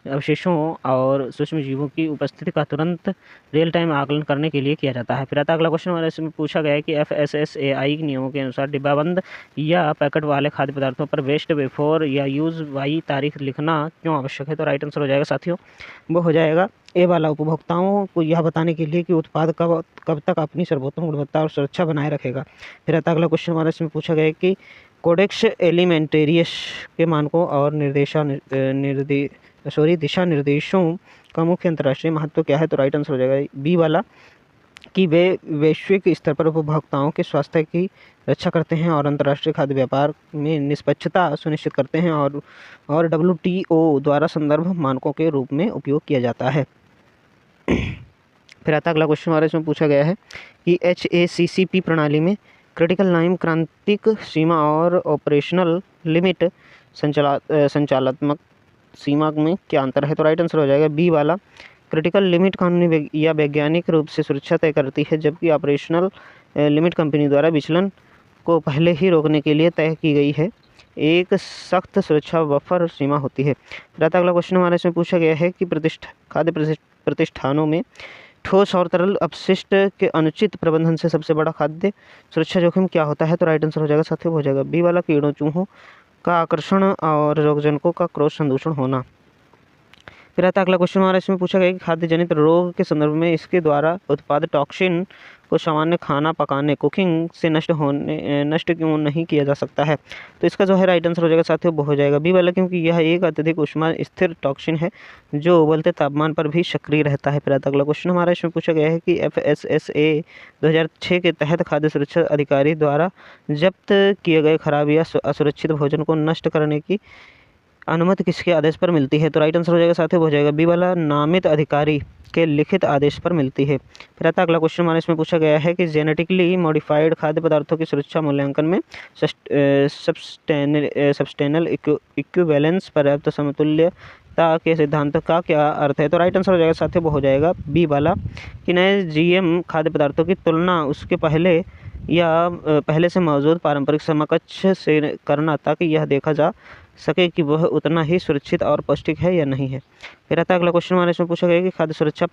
अवशेषों और सूक्ष्म जीवों की उपस्थिति का तुरंत रियल टाइम आकलन करने के लिए किया जाता है। फिर आता अगला क्वेश्चन हमारे इसमें पूछा गया है कि FSSAI नियमों के अनुसार डिब्बाबंद या पैकेट वाले खाद्य पदार्थों पर वेस्ट बिफोर या यूज बाई तारीख लिखना क्यों आवश्यक है? तो राइट आंसर हो जाएगा साथियों वो हो जाएगा ए वाला, उपभोक्ताओं को यह बताने के लिए कि उत्पाद कब तक अपनी सर्वोत्तम गुणवत्ता और सुरक्षा बनाए रखेगा। फिर आता अगला क्वेश्चन हमारे इसमें पूछा गया है कि कोडेक्स एलिमेंटेरियस के मानकों और दिशा निर्देशों का मुख्य अंतर्राष्ट्रीय महत्व क्या है? तो राइट आंसर हो जाएगा बी वाला, कि वे वैश्विक स्तर पर उपभोक्ताओं के स्वास्थ्य की रक्षा करते हैं और अंतर्राष्ट्रीय खाद्य व्यापार में निष्पक्षता सुनिश्चित करते हैं और WTO द्वारा संदर्भ मानकों के रूप में उपयोग किया जाता है। फिर आता अगला क्वेश्चन हमारे इसमें पूछा गया है कि HACCP प्रणाली में क्रिटिकल नाइम क्रांतिक सीमा और ऑपरेशनल लिमिट संचालनात्मक सीमा में क्या अंतर है? तो राइट आंसर हो जाएगा बी वाला, क्रिटिकल लिमिट कानूनी या वैज्ञानिक रूप से सुरक्षा तय करती है, जबकि ऑपरेशनल लिमिट कंपनी द्वारा विचलन को पहले ही रोकने के लिए तय की गई है एक सख्त सुरक्षा बफर सीमा होती है। फिर अगला क्वेश्चन हमारे इसमें पूछा गया है कि खाद्य प्रतिष्ठानों में ठोस और तरल अपशिष्ट के अनुचित प्रबंधन से सबसे बड़ा खाद्य सुरक्षा जोखिम क्या होता है? तो राइट आंसर हो जाएगा साथियों हो जाएगा बी वाला, कीड़ों चूहों का आकर्षण और रोगजनकों का क्रॉस संदूषण होना। फिर आता अगला क्वेश्चन हमारा इसमें पूछा गया कि खाद्य जनित रोग के संदर्भ में इसके द्वारा उत्पाद टॉक्सिन को सामान्य खाना पकाने कुकिंग से नष्ट क्यों नहीं किया जा सकता है? तो इसका जो है राइट आंसर हो जाएगा साथियों वो हो जाएगा बी वाला, क्योंकि यह एक अत्यधिक ऊष्मा स्थिर टॉक्सिन है जो उबलते तापमान पर भी सक्रिय रहता है। फिर आता अगला क्वेश्चन हमारा इसमें पूछा गया है कि FSSA 2006 के तहत खाद्य सुरक्षा अधिकारी द्वारा जब्त किए गए खराब या असुरक्षित भोजन को नष्ट करने की अनुमति किसके आदेश पर मिलती है? तो राइट आंसर हो जाएगा साथियों हो जाएगा बी वाला, नामित अधिकारी के लिखित आदेश पर मिलती है। फिर आता अगला क्वेश्चन हमारे इसमें पूछा गया है कि जेनेटिकली मॉडिफाइड खाद्य पदार्थों की सुरक्षा मूल्यांकन में सब्सटेनल इक्विवेलेंस पर्याप्त समतुल्यता के सिद्धांत का क्या अर्थ है? तो राइट आंसर हो जाएगा साथियों वो हो जाएगा बी वाला, कि नए GM खाद्य पदार्थों की तुलना उसके पहले से मौजूद पारंपरिक समकक्ष से करना, ताकि यह देखा जा सके कि वह उतना ही सुरक्षित और पौष्टिक है या नहीं है। फिर आता अगला क्वेश्चन हमारे इसमें पूछा गया कि खाद्य सुरक्षा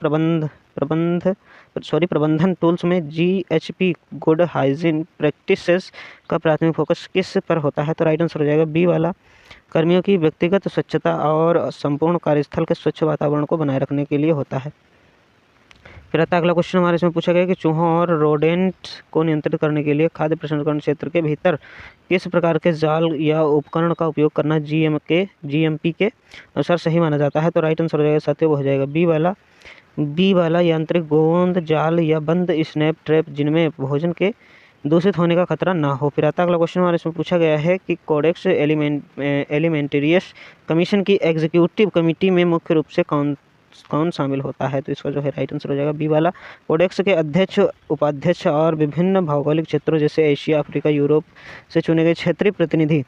प्रबंधन टूल्स में GHP गुड हाइजीन प्रैक्टिसेस का प्राथमिक फोकस किस पर होता है? तो राइट आंसर हो जाएगा बी वाला, कर्मियों की व्यक्तिगत स्वच्छता और संपूर्ण कार्यस्थल के स्वच्छ वातावरण को बनाए रखने के लिए होता है। फिर आता है अगला क्वेश्चन हमारे इसमें पूछा गया कि चूहों और रोडेंट्स को नियंत्रित करने के लिए खाद्य प्रसंस्करण क्षेत्र के भीतर किस प्रकार के जाल या उपकरण का उपयोग करना जीएमपी के अनुसार सही माना जाता है। तो राइट आंसर हो जाएगा साथियों, वो हो जाएगा बी वाला यांत्रिक गोंद जाल या बंद स्नैप ट्रैप जिनमें भोजन के दूषित होने का खतरा ना हो। फिर आता अगला क्वेश्चन हमारे इसमें पूछा गया है कि कोडेक्स एलिमेंटेरियस कमीशन की एग्जीक्यूटिव कमेटी में मुख्य रूप से कौन शामिल होता है। तो इसका जो है राइट आंसर हो जाएगा बी वाला, कोडेक्स के अध्यक्ष, उपाध्यक्ष और विभिन्न भौगोलिक क्षेत्रों जैसे एशिया, अफ्रीका, यूरोप से चुने गए क्षेत्रीय प्रतिनिधि।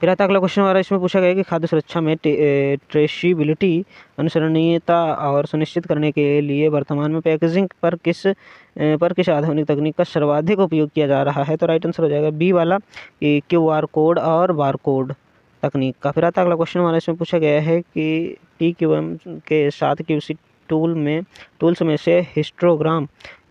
फिर आता अगला क्वेश्चन हमारा इसमें पूछा गया कि खाद्य सुरक्षा में ट्रेसिबिलिटी, अनुसरणीयता और सुनिश्चित करने के लिए वर्तमान में पैकेजिंग पर किस आधुनिक तकनीक का सर्वाधिक उपयोग किया जा रहा है। तो राइट आंसर हो जाएगा बी वाला, QR कोड और बारकोड तकनीक का। फिर आता अगला क्वेश्चन हमारा इसमें पूछा गया है कि TQM के साथ QC टूल्स में से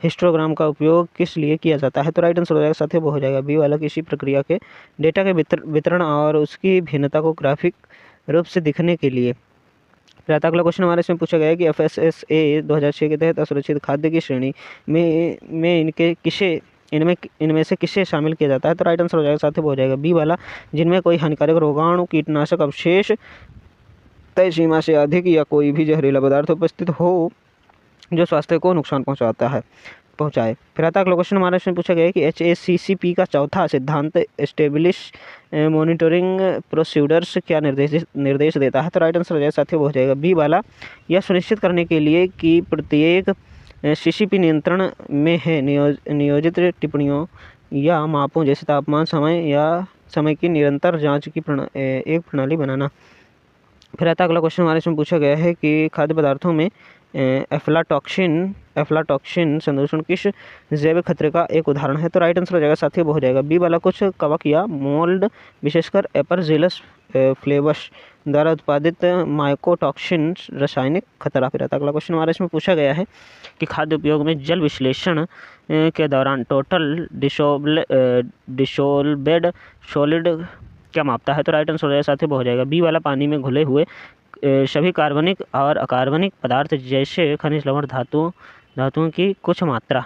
हिस्टोग्राम का उपयोग किस लिए किया जाता है। तो राइट आंसर हो जाएगा साथियों, वो हो जाएगा बी वाला, किसी प्रक्रिया के डेटा के वितरण और उसकी भिन्नता को ग्राफिक रूप से दिखने के लिए। फिर आता अगला क्वेश्चन हमारे इसमें पूछा गया है कि FSSA 2006 के तहत असुरक्षित खाद्य की श्रेणी में इनमें से किसे शामिल किया जाता है। तो राइट आंसर हो जाएगा साथियों, वो हो जाएगा बी वाला, जिनमें कोई हानिकारक रोगाणु, कीटनाशक अवशेष तय सीमा से अधिक या कोई भी जहरीला पदार्थ उपस्थित हो जो स्वास्थ्य को नुकसान पहुंचाए। फिर आता अगला क्वेश्चन हमारे इसमें पूछा गया है कि HACCP का चौथा सिद्धांत एस्टेब्लिश मॉनिटरिंग प्रोसीडर्स क्या निर्देश देता है। तो राइट आंसर हो जाएगा साथियों, वो हो जाएगा बी वाला, यह सुनिश्चित करने के लिए कि प्रत्येक CCP नियंत्रण में है नियोजित टिप्पणियों या मापों जैसे तापमान, समय की निरंतर जाँच की एक प्रणाली बनाना। फिर आता अगला क्वेश्चन हमारे इसमें पूछा गया है कि खाद्य पदार्थों में एफ्लाटॉक्सिन संदूषण किस जैविक खतरे का एक उदाहरण है। तो राइट आंसर हो जाएगा साथियों, वो हो जाएगा बी वाला, कुछ कवक या मोल्ड विशेषकर एपरजिलस फ्लेवस द्वारा उत्पादित माइकोटॉक्सिन रासायनिक खतरा। फिर आता अगला क्वेश्चन हमारे इसमें पूछा गया है कि खाद्य उपयोग में जल विश्लेषण के दौरान टोटल डिसोल्वेड सॉलिड क्या मापता है। तो राइट आंसर हो जाएगा साथियों, वो हो जाएगा बी वाला, पानी में घुले हुए सभी कार्बनिक और अकार्बनिक पदार्थ जैसे खनिज, लवण, धातुओं की कुछ मात्रा।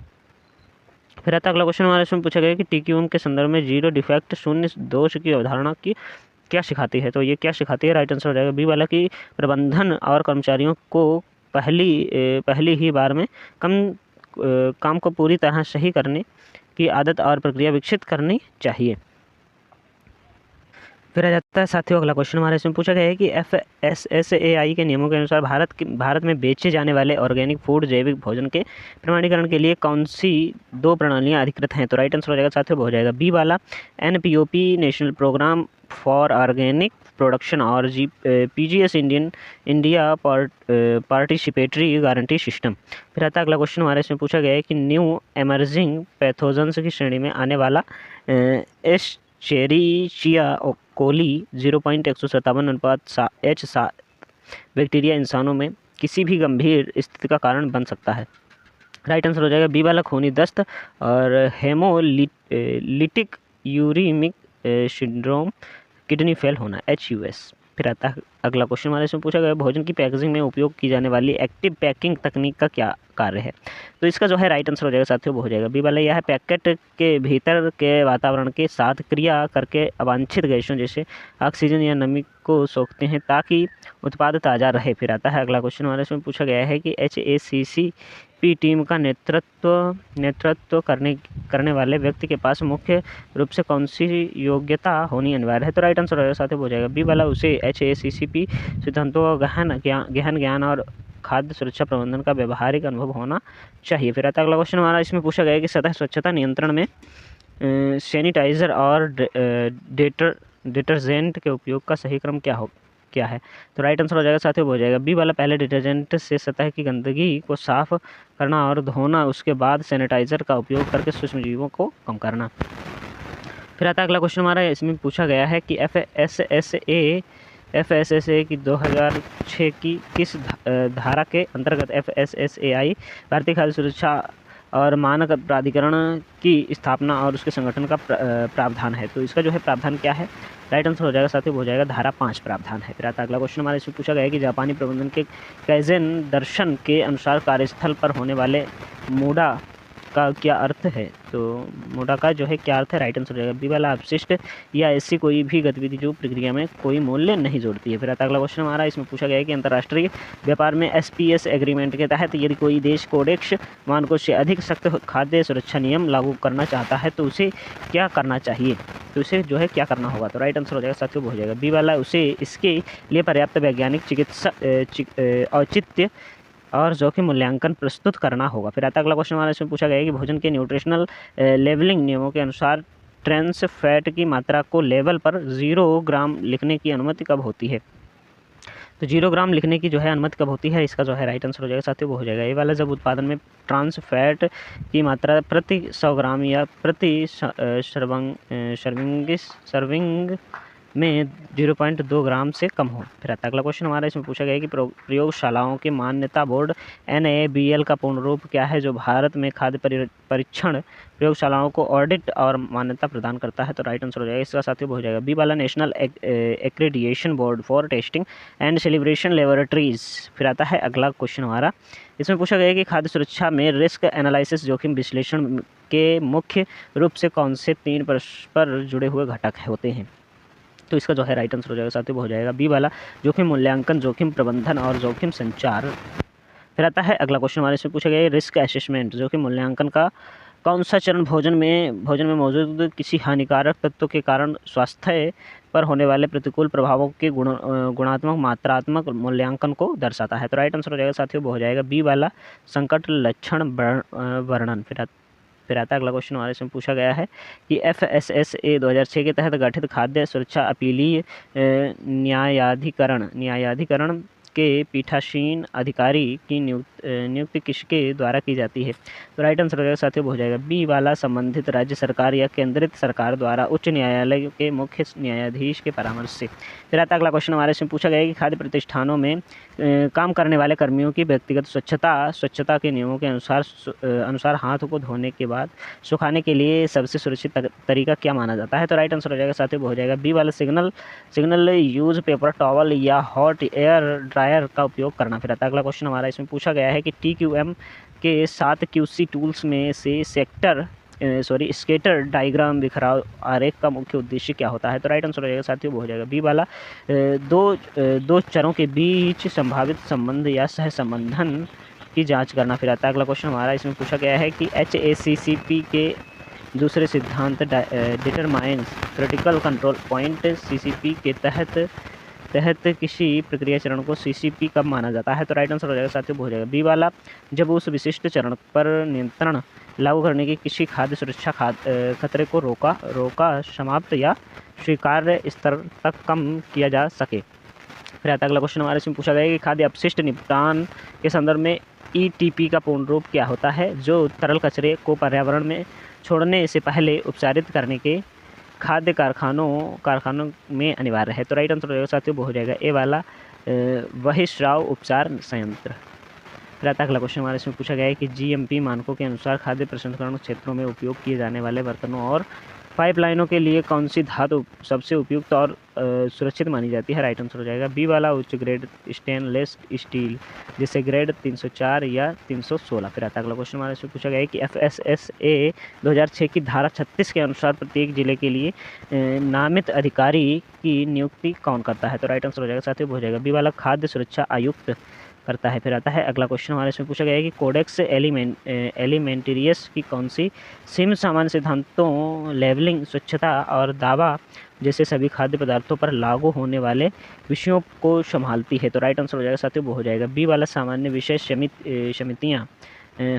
फिर आता अगला क्वेश्चन हमारे इसमें पूछा गया कि TQM के संदर्भ में जीरो डिफेक्ट, शून्य दोष की अवधारणा की क्या सिखाती है। तो ये क्या सिखाती है, राइट आंसर हो जाएगा बी वाला, कि प्रबंधन और कर्मचारियों को पहली ही बार में काम को पूरी तरह सही करने की आदत और प्रक्रिया विकसित करनी चाहिए। फिर आ जाता है साथियों अगला क्वेश्चन हमारे इसमें पूछा गया है कि FSSAI के नियमों के अनुसार भारत में बेचे जाने वाले ऑर्गेनिक फूड जैविक भोजन के प्रमाणीकरण के लिए कौन सी 2 प्रणालियां अधिकृत हैं। तो राइट आंसर हो जाएगा साथियों, हो जाएगा बी वाला, NPOP national programme for organic production और PGS India participatory guarantee system. फिर आता अगला क्वेश्चन हमारे इसमें पूछा गया है कि न्यू एमर्जिंग पैथोजन्स की श्रेणी में आने वाला एस्चेरिचिया कोली 0.157 बैक्टीरिया इंसानों में किसी भी गंभीर स्थिति का कारण बन सकता है। राइट आंसर हो जाएगा बी वाला, खूनी दस्त और haemolytic uraemic syndrome, kidney fail होना, HUS। फिर आता है अगला क्वेश्चन हमारे इसमें पूछा गया भोजन की पैकेजिंग में उपयोग की जाने वाली एक्टिव पैकिंग तकनीक का क्या कार्य है। तो इसका जो है राइट आंसर हो जाएगा साथियों, वो हो जाएगा बी वाला, यह है पैकेट के भीतर के वातावरण के साथ क्रिया करके अवांछित गैसों जैसे ऑक्सीजन या नमी को सोखते हैं ताकि उत्पाद ताज़ा रहे। फिर आता है अगला क्वेश्चन हमारे इसमें पूछा गया है कि HACCP टीम का नेतृत्व करने वाले व्यक्ति के पास मुख्य रूप से कौन सी योग्यता होनी अनिवार्य है। तो राइट आंसर साथियों हो जाएगा बी वाला, उसे HACCP सिद्धांतों का गहन ज्ञान और खाद्य सुरक्षा प्रबंधन का व्यवहारिक अनुभव होना चाहिए। फिर आता अगला क्वेश्चन हमारा इसमें पूछा गया है कि सतह स्वच्छता नियंत्रण में सैनिटाइजर और डिटर्जेंट के उपयोग का सही क्रम क्या है। तो राइट आंसर हो जाएगा साथियों, हो जाएगा बी वाला, पहले डिटर्जेंट से सतह की गंदगी को साफ करना और धोना, उसके बाद सैनिटाइजर का उपयोग करके सूक्ष्मजीवों को कम करना। फिर आता अगला क्वेश्चन हमारा इसमें पूछा गया है कि FSSA की 2006 की किस धारा के अंतर्गत FSSAI भारतीय खाद्य सुरक्षा और मानक प्राधिकरण की स्थापना और उसके संगठन का प्रावधान है। तो इसका जो है प्रावधान क्या है, राइट आंसर हो जाएगा साथियों, हो जाएगा धारा 5 प्रावधान है। फिर आता अगला क्वेश्चन हमारे इसमें पूछा गया है कि जापानी प्रबंधन के काइज़ेन दर्शन के अनुसार कार्यस्थल पर होने वाले मूडा का क्या अर्थ है। तो मूडा का जो है क्या अर्थ है, राइट आंसर हो जाएगा बी वाला, अपशिष्ट या ऐसी कोई भी गतिविधि जो प्रक्रिया में कोई मूल्य नहीं जोड़ती है। फिर आता अगला क्वेश्चन हमारा इसमें पूछा गया है कि अंतर्राष्ट्रीय व्यापार में SPS एग्रीमेंट के तहत यदि कोई देश कोडेक्स मानकों से अधिक सख्त खाद्य सुरक्षा नियम लागू करना चाहता है तो उसे क्या करना चाहिए। तो उसे जो है क्या करना होगा। तो राइट आंसर हो जाएगा साथियों, हो जाएगा बी वाला, उसे इसके लिए पर्याप्त वैज्ञानिक चिकित्सा औचित्य और जोखिम मूल्यांकन प्रस्तुत करना होगा। फिर आता अगला क्वेश्चन हमारा इसमें पूछा गया है कि भोजन के न्यूट्रिशनल लेवलिंग नियमों के अनुसार ट्रांस फैट की मात्रा को लेवल पर 0 ग्राम लिखने की अनुमति कब होती है। तो 0 ग्राम लिखने की जो है अनुमति कब होती है, इसका जो है राइट आंसर हो जाएगा साथियों, वो हो जाएगा ये वाला, जब उत्पादन में ट्रांस फैट की मात्रा प्रति 100 ग्राम या प्रति सर्विंग में 0.2 ग्राम से कम हो। फिर आता अगला क्वेश्चन हमारा इसमें पूछा गया है कि प्रयोगशालाओं के मान्यता बोर्ड NABL का पूर्ण रूप क्या है, जो भारत में खाद्य परीक्षण प्रयोगशालाओं को ऑडिट और मान्यता प्रदान करता है। तो राइट आंसर हो जाएगा इसका साथियों, हो जाएगा बी वाला, national accreditation board for testing and celebration laboratories. फिर आता है अगला क्वेश्चन हमारा, इसमें पूछा गया है कि खाद्य सुरक्षा में रिस्क एनालिसिस जोखिम विश्लेषण के मुख्य रूप से कौन से 3 परस्पर जुड़े हुए घटक होते हैं। तो इसका जो है राइट आंसर हो जाएगा साथियों, हो जाएगा बी वाला, जोखिम मूल्यांकन, जोखिम प्रबंधन और जोखिम संचार। फिर आता है अगला क्वेश्चन हमारे इसमें पूछा गया है रिस्क असेसमेंट जोखिम मूल्यांकन का कौन सा चरण भोजन में मौजूद किसी हानिकारक तत्व के कारण स्वास्थ्य पर होने वाले प्रतिकूल प्रभावों के गुणात्मक मात्रात्मक मूल्यांकन को दर्शाता है। तो राइट आंसर हो जाएगा साथियों, हो जाएगा बी वाला, संकट लक्षण वर्णन। फिर आता अगला क्वेश्चन हमारे इसमें पूछा गया है कि FSSA 2006 के तहत गठित खाद्य सुरक्षा अपीलीय न्यायाधिकरण के पीठासीन अधिकारी की नियुक्ति किसके द्वारा की जाती है। तो राइट आंसर हो जाएगा साथियों, हो जाएगा बी वाला, संबंधित राज्य सरकार या केंद्रित सरकार द्वारा उच्च न्यायालय के मुख्य न्यायाधीश के परामर्श से। फिर आता अगला क्वेश्चन हमारे इसमें पूछा गया है कि खाद्य प्रतिष्ठानों में काम करने वाले कर्मियों की व्यक्तिगत स्वच्छता के नियमों के अनुसार हाथों को धोने के बाद सुखाने के लिए सबसे सुरक्षित तरीका क्या माना जाता है। तो राइट आंसर हो जाएगा साथियों, हो जाएगा बी वाला, सिग्नल यूज पेपर टॉवल या हॉट एयर ड्रायर का उपयोग करना। फिर आता अगला क्वेश्चन हमारा इसमें पूछा गया है कि TQM के 7 QC टूल्स में से स्केटर डायग्राम बिखराव आरेख का मुख्य उद्देश्य क्या होता है। तो राइट आंसर हो जाएगा साथियों, हो जाएगा बी वाला, दो चरों के बीच संभावित संबंध या सहसंबंधन की जांच करना। फिर आता अगला क्वेश्चन हमारा इसमें पूछा गया है कि HACCP के दूसरे सिद्धांत determines critical control point CCP के तहत किसी प्रक्रिया चरण को CCP कब माना जाता है। तो राइट आंसर हो जाएगा साथियों, हो जाएगा बी वाला, जब उस विशिष्ट चरण पर नियंत्रण लागू करने की किसी खाद्य सुरक्षा खतरे को रोका समाप्त या स्वीकार्य स्तर तक कम किया जा सके। फिर आता अगला क्वेश्चन हमारे इसमें पूछा गया है कि खाद्य अपशिष्ट निपटान के संदर्भ में ETP का पूर्ण रूप क्या होता है, जो तरल कचरे को पर्यावरण में छोड़ने से पहले उपचारित करने के खाद्य कारखानों में अनिवार्य है। तो राइट आंसर हो जाएगा साथियों, हो जाएगा ए वाला, बहिस्राव उपचार संयंत्र। फिर आता अगला क्वेश्चन हमारे इसमें पूछा गया है कि GMP मानकों के अनुसार खाद्य प्रसंस्करण क्षेत्रों में उपयोग किए जाने वाले बर्तनों और पाइपलाइनों के लिए कौन सी धातु सबसे उपयुक्त और सुरक्षित मानी जाती है। राइट आंसर हो जाएगा बी वाला, उच्च ग्रेड स्टेनलेस स्टील, जिसे ग्रेड 304 या 316। फिर आता अगला क्वेश्चन हमारे इसमें पूछा गया है कि FSSA 2006 की धारा 36 के अनुसार प्रत्येक जिले के लिए नामित अधिकारी की नियुक्ति कौन करता है। तो राइट आंसर हो जाएगा साथियों, हो जाएगा बी वाला, खाद्य सुरक्षा आयुक्त करता है। फिर आता है अगला क्वेश्चन हमारे इसमें पूछा गया है कि कोडेक्स एलिमेंटेरियस की कौन सी सिम सामान्य सिद्धांतों, लेबलिंग, स्वच्छता और दावा जैसे सभी खाद्य पदार्थों पर लागू होने वाले विषयों को संभालती है। तो राइट आंसर हो जाएगा साथियों, हो जाएगा बी वाला, सामान्य विषय समितियाँ,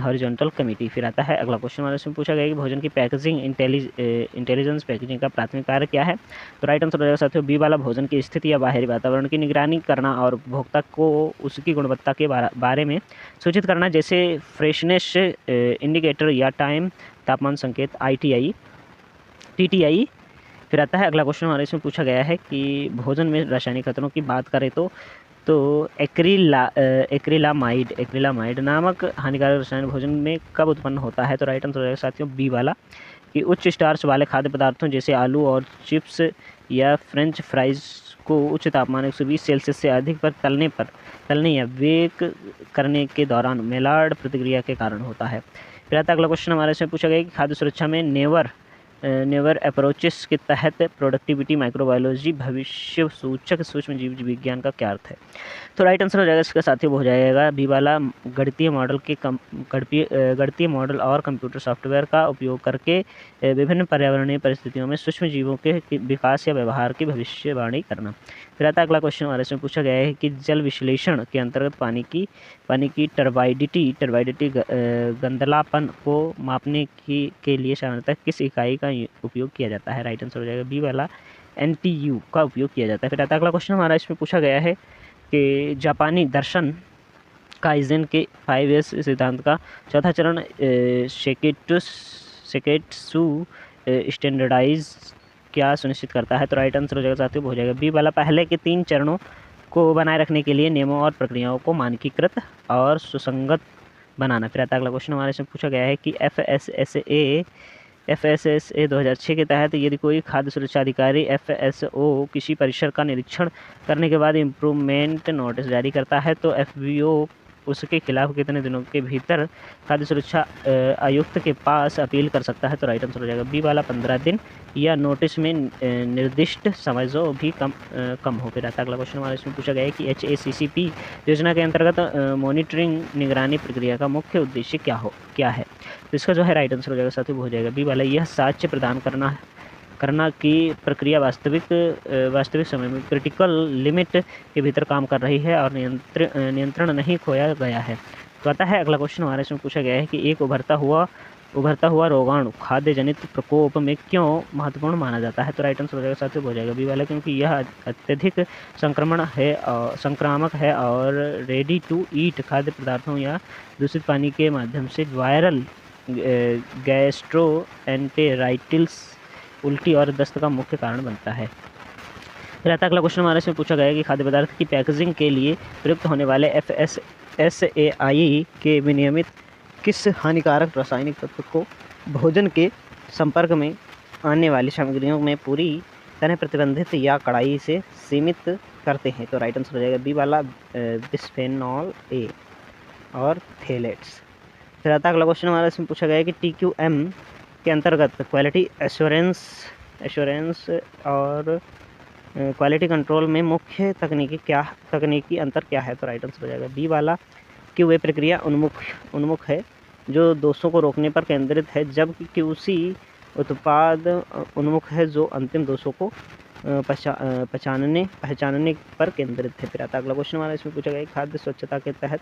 हॉरिजॉन्टल कमेटी। फिर आता है अगला क्वेश्चन हमारे इसमें पूछा गया कि भोजन की पैकेजिंग इंटेलिजेंस पैकेजिंग का प्राथमिक कार्य क्या है। तो राइट आंसर हो जाएगा साथियों, बी वाला, भोजन की स्थिति या बाहरी वातावरण की निगरानी करना और उपभोक्ता को उसकी गुणवत्ता के बारे में सूचित करना, जैसे फ्रेशनेस इंडिकेटर या तापमान संकेत TTI। फिर आता है अगला क्वेश्चन हमारे इसमें पूछा गया है कि भोजन में रासायनिक खतरों की बात करें तो तो एक्रिलामाइड नामक हानिकारक रसायन भोजन में कब उत्पन्न होता है? तो राइट आंसर हो जाएगा साथियों बी वाला, कि उच्च स्टार्च वाले खाद्य पदार्थों जैसे आलू और चिप्स या फ्रेंच फ्राइज को उच्च तापमान 120 सेल्सियस से अधिक पर तलने या बेक करने के दौरान मेलार्ड प्रतिक्रिया के कारण होता है। फिर आता अगला क्वेश्चन हमारे से पूछा गया कि खाद्य सुरक्षा में नेवर अप्रोचेस के तहत प्रोडक्टिविटी माइक्रोबायोलॉजी भविष्य सूचक सूक्ष्म जीव विज्ञान का क्या अर्थ है? तो राइट आंसर हो जाएगा इसका साथियों हो जाएगा बी वाला, गणितीय मॉडल और कंप्यूटर सॉफ्टवेयर का उपयोग करके विभिन्न पर्यावरणीय परिस्थितियों में सूक्ष्म जीवों के विकास या व्यवहार की भविष्यवाणी करना। फिर आता अगला क्वेश्चन हमारे से पूछा गया है कि जल विश्लेषण के अंतर्गत पानी की टर्बाइडिटी गंधलापन को मापने के लिए सामान्यतः किस इकाई का उपयोग किया जाता है? राइट आंसर हो जाएगा बी वाला, NTU का उपयोग किया जाता है। फिर आता अगला क्वेश्चन हमारा इसमें पूछा गया है कि जापानी दर्शन काइज़ेन के 5S सिद्धांत का चौथा चरण सेकेट्सु स्टैंडर्डाइज क्या सुनिश्चित करता है? तो राइट आंसर हो जाएगा साथियों हो जाएगा बी वाला, पहले के 3 चरणों को बनाए रखने के लिए नियमों और प्रक्रियाओं को मानकीकृत और सुसंगत बनाना। फिर आता अगला क्वेश्चन हमारे से पूछा गया है कि FSSA 2006 के तहत यदि कोई खाद्य सुरक्षा अधिकारी FSO किसी परिसर का निरीक्षण करने के बाद इम्प्रूवमेंट नोटिस जारी करता है तो FBO उसके खिलाफ कितने दिनों के भीतर खाद्य सुरक्षा आयुक्त के पास अपील कर सकता है? तो राइट आंसर हो जाएगा बी वाला, 15 दिन या नोटिस में निर्दिष्ट समय जो भी कम हो। फिर आता अगला क्वेश्चन हमारे इसमें पूछा गया है कि HACCP योजना के अंतर्गत मॉनिटरिंग निगरानी प्रक्रिया का मुख्य उद्देश्य क्या है? तो इसका जो है राइट आंसर हो जाएगा साथियों हो जाएगा बी वाला, यह साक्ष्य प्रदान करना कि प्रक्रिया वास्तविक समय में क्रिटिकल लिमिट के भीतर काम कर रही है और नियंत्रण नहीं खोया गया है। तो आता है अगला क्वेश्चन हमारे इसमें पूछा गया है कि एक उभरता हुआ रोगाणु खाद्य जनित प्रकोप में क्यों महत्वपूर्ण माना जाता है? तो राइट आंसर हो जाएगा साथियों हो जाएगा बी वाला, क्योंकि यह अत्यधिक संक्रामक है और रेडी टू ईट खाद्य पदार्थों या दूषित पानी के माध्यम से वायरल गैस्ट्रोएंटेराइटिस उल्टी और दस्त का मुख्य कारण बनता है। फिर आता अगला क्वेश्चन हमारे से पूछा गया है कि खाद्य पदार्थ की पैकेजिंग के लिए प्रयुक्त होने वाले FSSAI के विनियमित किस हानिकारक रासायनिक तत्व को भोजन के संपर्क में आने वाली सामग्रियों में पूरी तरह प्रतिबंधित या कड़ाई से सीमित करते हैं? तो राइट आंसर हो जाएगा बी वाला, बिस्फेनॉल A और थेलेट्स। फिर आता अगला क्वेश्चन हमारा इसमें पूछा गया है कि TQM के अंतर्गत क्वालिटी एश्योरेंस और क्वालिटी कंट्रोल में मुख्य तकनीकी अंतर क्या है? तो राइट आंसर हो जाएगा बी वाला, कि वे प्रक्रिया उन्मुख है जो दोषों को रोकने पर केंद्रित है, जबकि QC उत्पाद उन्मुख है जो अंतिम दोषों को पहचानने पर केंद्रित है। फिर आता अगला क्वेश्चन हमारा इसमें पूछा गया है खाद्य स्वच्छता के तहत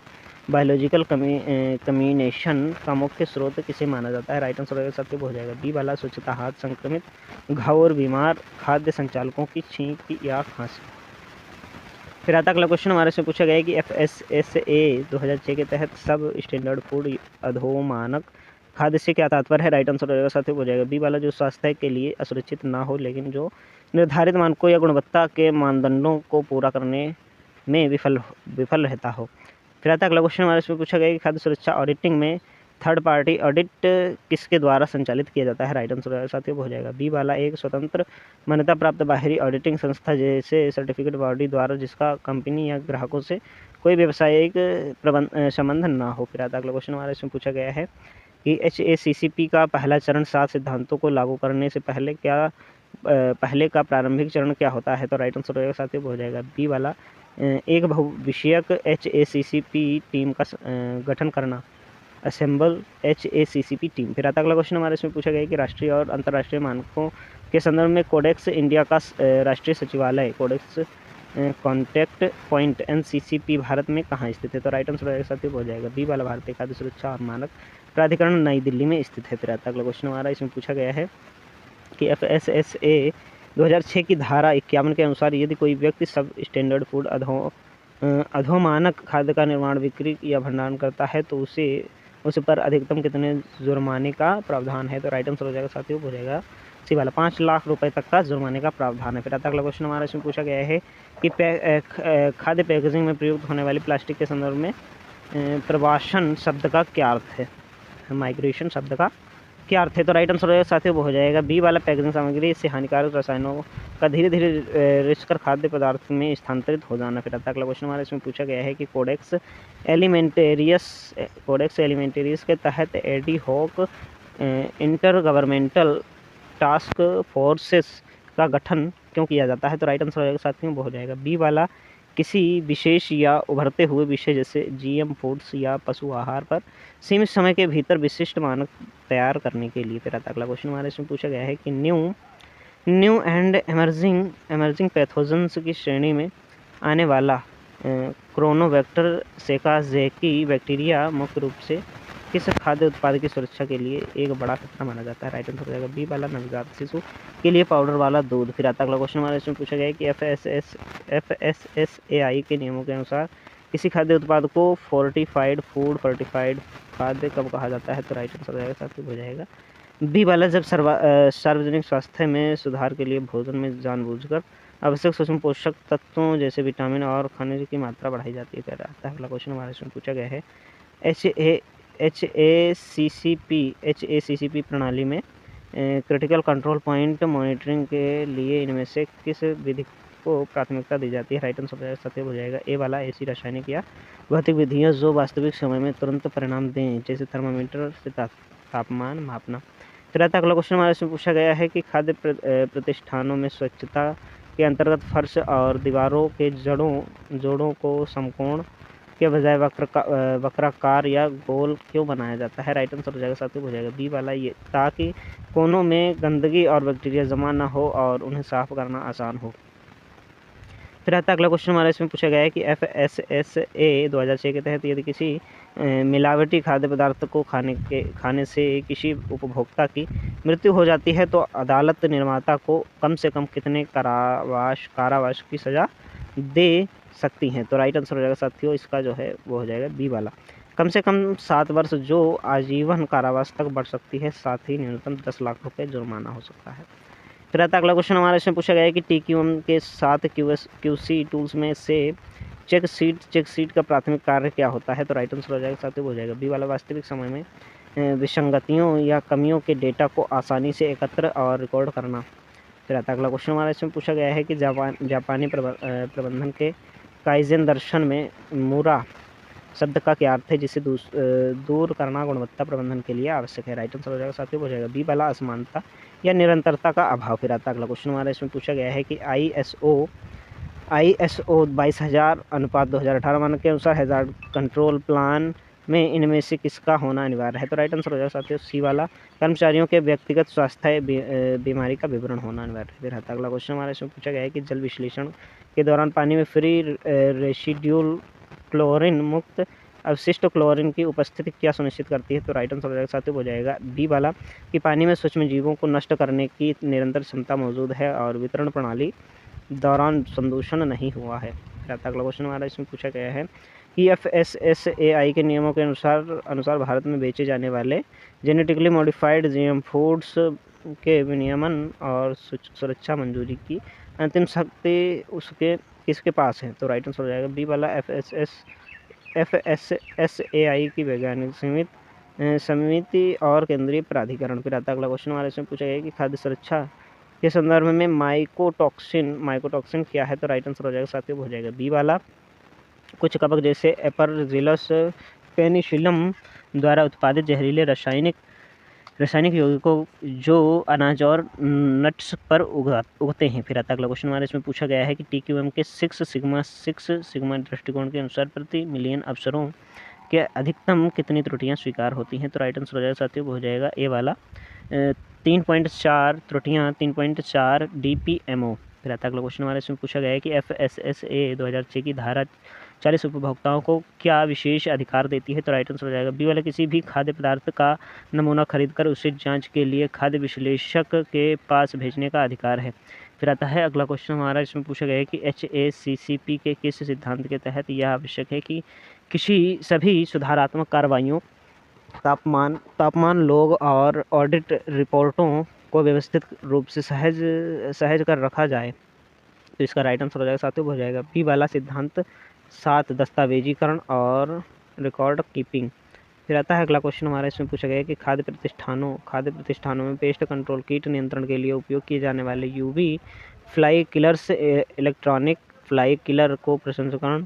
बायोलॉजिकल कम्युनिकेशन का मुख्य स्रोत किसे माना जाता है? राइट आंसर साथियों हो जाएगा बी वाला, स्वच्छता, हाथ, संक्रमित घाव और बीमार खाद्य संचालकों की छींक या खांसी। फिर आता अगला क्वेश्चन हमारे से पूछा गया है कि FSSA 2006 के तहत सब स्टैंडर्ड फूड अधोमानक खाद्य से क्या तात्पर्य है? राइट आंसर रहेगा साथियों हो जाएगा बी वाला, जो स्वास्थ्य के लिए असुरक्षित ना हो लेकिन जो निर्धारित मानकों या गुणवत्ता के मानदंडों को पूरा करने में विफल रहता हो। फिर आता अगला क्वेश्चन हमारे इसमें पूछा गया कि खाद्य सुरक्षा ऑडिटिंग में थर्ड पार्टी ऑडिट किसके द्वारा संचालित किया जाता है? राइट आंसर साथियों हो जाएगा बी वाला, एक स्वतंत्र मान्यता प्राप्त बाहरी ऑडिटिंग संस्था जैसे सर्टिफिकेट बॉडी द्वारा जिसका कंपनी या ग्राहकों से कोई व्यावसायिक संबंध ना हो। फिर आता अगला क्वेश्चन हमारे इसमें पूछा गया है कि HACCP का पहला चरण 7 सिद्धांतों को लागू करने से पहले का प्रारंभिक चरण क्या होता है? तो राइट आंसर रहेगा साथियों हो जाएगा बी वाला, एक बहुविषयक HACCP टीम का गठन करना, असेंबल HACCP टीम। फिर आता अगला क्वेश्चन हमारे इसमें पूछा गया कि राष्ट्रीय और अंतर्राष्ट्रीय मानकों के संदर्भ में कोडेक्स इंडिया का राष्ट्रीय सचिवालय Codex contact point NCCP Bharat में कहाँ स्थित है? तो राइट आंसर रहेगा साथियों हो जाएगा बी वाला, भारतीय खाद्य सुरक्षा और मानक प्राधिकरण नई दिल्ली में स्थित है। फिर आता अगला क्वेश्चन हमारा इसमें पूछा गया है कि FSSA 2006 की धारा 51 के अनुसार यदि कोई व्यक्ति सब स्टैंडर्ड फूड अधोमानक खाद्य का निर्माण, बिक्री या भंडारण करता है तो उस पर अधिकतम कितने जुर्माने का प्रावधान है? तो राइट आंसर हो जाएगा साथियों हो जाएगा सी वाला 5 लाख रुपए तक का जुर्माने का प्रावधान है। फिर आता अगला क्वेश्चन हमारा इसमें पूछा गया है कि खाद्य पैकेजिंग में प्रयुक्त होने वाली प्लास्टिक के संदर्भ में प्रवासन शब्द का क्या अर्थ है, माइग्रेशन शब्द का क्या अर्थ है। तो राइट आंसर साथियों वो हो जाएगा बी वाला, पैकेजिंग सामग्री से हानिकारक रसायनों का धीरे धीरे रिश्कर खाद्य पदार्थ में स्थानांतरित हो जाना। फिर आता अगला क्वेश्चन हमारा इसमें पूछा गया है कि कोडेक्स एलिमेंटेरियस के तहत ad hoc intergovernmental task forces का गठन क्यों किया जाता है। तो राइट आंसर हो जाएगा साथियों वो हो जाएगा बी वाला, किसी विशेष या उभरते हुए विषय जैसे जीएम फूड्स या पशु आहार पर सीमित समय के भीतर विशिष्ट मानक तैयार करने के लिए। फिर अगला क्वेश्चन हमारे इसमें पूछा गया है कि न्यू एंड एमर्जिंग पैथोजेंस की श्रेणी में आने वाला क्रोनोवेक्टर सेकाजेकी बैक्टीरिया मुख्य रूप से किस खाद्य उत्पाद की सुरक्षा के लिए एक बड़ा खतरा माना जाता है। राइट आंसर हो जाएगा बी वाला, नवजात शिशु के लिए पाउडर वाला दूध। फिर आता अगला क्वेश्चन हमारे इसमें पूछा गया है कि FSSAI के नियमों के अनुसार किसी खाद्य उत्पाद को फोर्टिफाइड खाद्य कब कहा जाता है। तो राइट आंसर हो जाएगा साथियों हो जाएगा बी वाला, जब सार्वजनिक स्वास्थ्य में सुधार के लिए भोजन में जानबूझकर आवश्यक सूक्ष्म पोषक तत्वों जैसे विटामिन और खनिज की मात्रा बढ़ाई जाती है। फिर आता है अगला क्वेश्चन हमारे इसमें पूछा गया है HACCP प्रणाली में क्रिटिकल कंट्रोल पॉइंट मॉनिटरिंग के लिए इनमें से किस विधि को प्राथमिकता दी जाती है। राइट आंसर सत्य हो जाएगा ए वाला, ऐसी रासायनिक या भौतिक विधियाँ जो वास्तविक समय में तुरंत परिणाम दें, जैसे थर्मामीटर से तापमान मापना। फिर आता अगला क्वेश्चन हमारे इसमें पूछा गया है कि खाद्य प्रतिष्ठानों में स्वच्छता के अंतर्गत फर्श और दीवारों के जोड़ों को समकोण के बजाय वक्राकार या गोल क्यों बनाया जाता है। राइट आंसर हो जाएगा साथियों हो जाएगा बी वाला, ये ताकि कोनों में गंदगी और बैक्टीरिया जमा ना हो और उन्हें साफ करना आसान हो। फिर आता अगला क्वेश्चन हमारा इसमें पूछा गया है कि FSSA 2006 के तहत यदि किसी मिलावटी खाद्य पदार्थ को खाने से किसी उपभोक्ता की मृत्यु हो जाती है तो अदालत निर्माता को कम से कम कितने कारावास की सज़ा दे सकती हैं। तो राइट आंसर हो जाएगा साथियों इसका जो है वो हो जाएगा बी वाला, कम से कम 7 वर्ष जो आजीवन कारावास तक बढ़ सकती है, साथ ही न्यूनतम 10 लाख रुपए जुर्माना हो सकता है। फिर आता अगला क्वेश्चन हमारा इसमें पूछा गया है कि TQM के साथ QC टूल्स में से चेक सीट का प्राथमिक कार्य क्या होता है। तो राइट आंसर हो जाएगा साथियों हो जाएगा बी वाला, वास्तविक समय में विसंगतियों या कमियों के डेटा को आसानी से एकत्र और रिकॉर्ड करना। फिर आता अगला क्वेश्चन हमारा इसमें पूछा गया है कि जापानी प्रबंधन के काइजेन दर्शन में मूरा शब्द का क्या अर्थ है, जिसे दूर करना गुणवत्ता प्रबंधन के लिए आवश्यक है। राइट आंसर हो जाएगा साथियों हो जाएगा बी वाला, असमानता या निरंतरता का अभाव। फिर आता अगला क्वेश्चन हमारा इसमें पूछा गया है कि ISO 22000/2018 मानक के अनुसार हैजार्ड कंट्रोल प्लान में इनमें से किसका होना अनिवार्य है। तो राइट आंसर हो जाएगा साथियों सी वाला, कर्मचारियों के व्यक्तिगत स्वास्थ्य बीमारी का विवरण होना अनिवार्य है। फिर आता अगला क्वेश्चन हमारा इसमें पूछा गया है कि जल विश्लेषण के दौरान पानी में फ्री रेसिड्यूल क्लोरीन मुक्त अवशिष्ट क्लोरीन की उपस्थिति क्या सुनिश्चित करती है। तो राइट आंसर हो जाएगा साथियों हो जाएगा बी वाला, कि पानी में सूक्ष्म जीवों को नष्ट करने की निरंतर क्षमता मौजूद है और वितरण प्रणाली दौरान संदूषण नहीं हुआ है। फिर आता अगला क्वेश्चन हमारा इसमें पूछा गया है कि FSSAI के नियमों के अनुसार भारत में बेचे जाने वाले जेनेटिकली मॉडिफाइड GM फूड्स के विनियमन और सुरक्षा मंजूरी की अंतिम शक्ति किसके पास है। तो राइट आंसर हो जाएगा बी वाला, FSSAI की वैज्ञानिक समिति और केंद्रीय प्राधिकरण। फिर आता अगला क्वेश्चन हमारे इसमें पूछा गया कि खाद्य सुरक्षा के संदर्भ में माइकोटॉक्सिन क्या है। तो राइट आंसर हो जाएगा साथियों हो जाएगा बी वाला, कुछ कवक जैसे एपरजिलस पेनिसिलम द्वारा उत्पादित जहरीले रासायनिक यौगिकों जो अनाज और नट्स पर उगते हैं। फिर आता अगला क्वेश्चन हमारे इसमें पूछा गया है कि TQM के 6 सिग्मा दृष्टिकोण के अनुसार प्रति मिलियन अवसरों के अधिकतम कितनी त्रुटियां स्वीकार होती हैं। तो राइट आंसर हो जाएगा साथियों हो जाएगा ए वाला, 3.4 त्रुटियां 3.4 DPMO। फिर आता अगला क्वेश्चन हमारे इसमें पूछा गया है कि FSSA 2006 की धारा 40 उपभोक्ताओं को क्या विशेष अधिकार देती है। तो राइट आंसर हो जाएगा बी वाला, किसी भी खाद्य पदार्थ का नमूना खरीदकर उसे जांच के लिए खाद्य विश्लेषक के पास भेजने का अधिकार है। फिर आता है अगला क्वेश्चन हमारा इसमें पूछा गया है कि HACCP के किस सिद्धांत के तहत यह आवश्यक है कि सभी सुधारात्मक कार्रवाइयों तापमान लॉग और ऑडिट रिपोर्टों को व्यवस्थित रूप से सहज सहज कर रखा जाए। तो इसका राइट आंसर हो जाएगा साथियों, हो जाएगा बी वाला सिद्धांत 7 दस्तावेजीकरण और रिकॉर्ड कीपिंग। फिर आता है अगला क्वेश्चन हमारा, इसमें पूछा गया है कि खाद्य प्रतिष्ठानों में पेस्ट कंट्रोल कीट नियंत्रण के लिए उपयोग किए जाने वाले UV fly killers electronic fly killer को प्रसंस्करण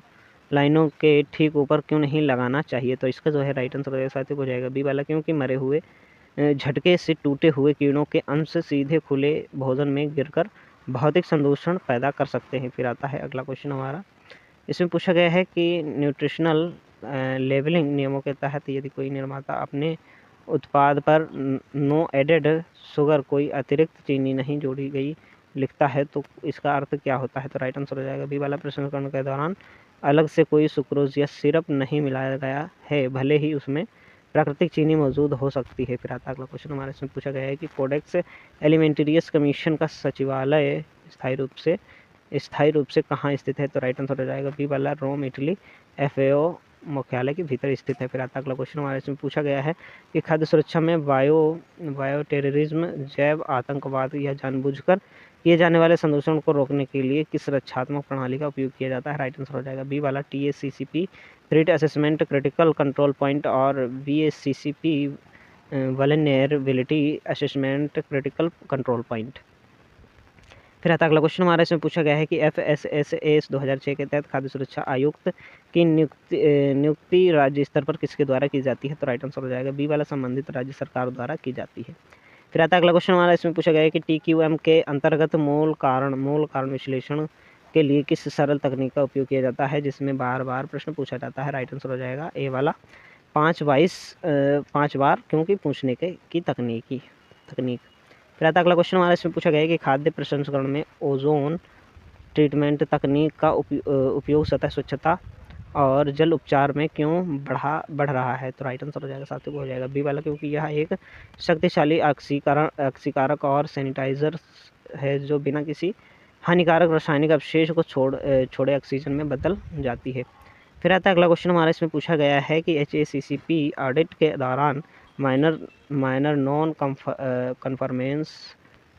लाइनों के ठीक ऊपर क्यों नहीं लगाना चाहिए। तो इसका जो है राइट आंसर हो जाएगा साथियों, हो जाएगा बी वाला, क्योंकि मरे हुए झटके से टूटे हुए कीड़ों के अंश सीधे खुले भोजन में गिरकर भौतिक संदूषण पैदा कर सकते हैं। फिर आता है अगला क्वेश्चन हमारा, इसमें पूछा गया है कि न्यूट्रिशनल लेबलिंग नियमों के तहत यदि कोई निर्माता अपने उत्पाद पर नो एडेड शुगर, कोई अतिरिक्त चीनी नहीं जोड़ी गई लिखता है तो इसका अर्थ क्या होता है। तो राइट आंसर हो जाएगा बी वाला, प्रसंस्करण के दौरान अलग से कोई सुक्रोज या सिरप नहीं मिलाया गया है, भले ही उसमें प्राकृतिक चीनी मौजूद हो सकती है। फिर आता अगला क्वेश्चन हमारे, इसमें पूछा गया है कि कोडेक्स एलिमेंटेरियस कमीशन का सचिवालय स्थायी रूप से कहाँ स्थित है। तो राइट आंसर हो जाएगा बी वाला, रोम इटली, FAO मुख्यालय के भीतर स्थित है। फिर आता अगला क्वेश्चन हमारे, इसमें पूछा गया है कि खाद्य सुरक्षा में बायो टेररिज्म, जैव आतंकवाद या जानबूझकर किए जाने वाले संदूषण को रोकने के लिए किस रक्षात्मक प्रणाली का उपयोग किया जाता है। राइट आंसर हो जाएगा बी वाला, TACCP threat assessment critical control point और VACCP vulnerability assessment critical control point. फिर आता अगला क्वेश्चन हमारा, इसमें पूछा गया है कि FSSAI 2006 के तहत खाद्य सुरक्षा आयुक्त की नियुक्ति राज्य स्तर पर किसके द्वारा की जाती है। तो राइट आंसर हो जाएगा बी वाला, संबंधित राज्य सरकार द्वारा की जाती है। फिर आता अगला क्वेश्चन हमारा, इसमें पूछा गया है कि TQM के अंतर्गत मूल कारण विश्लेषण के लिए किस सरल तकनीक का उपयोग किया जाता है, जिसमें बार बार प्रश्न पूछा जाता है। राइट आंसर हो जाएगा ए वाला, 5 बार क्योंकि पूछने की तकनीक। फिर आता अगला क्वेश्चन हमारा, इसमें पूछा गया है कि खाद्य प्रसंस्करण में ओजोन ट्रीटमेंट तकनीक का उपयोग सतह स्वच्छता और जल उपचार में क्यों बढ़ रहा है। तो राइट आंसर हो जाएगा साथियों, हो जाएगा बी वाला, क्योंकि यह एक शक्तिशाली ऑक्सीकारक और सैनिटाइजर है जो बिना किसी हानिकारक रासायनिक अवशेष को छोड़े ऑक्सीजन में बदल जाती है। फिर आता है अगला क्वेश्चन हमारा, इसमें पूछा गया है कि HACCP ऑडिट के दौरान माइनर नॉन कन्फर्मेंस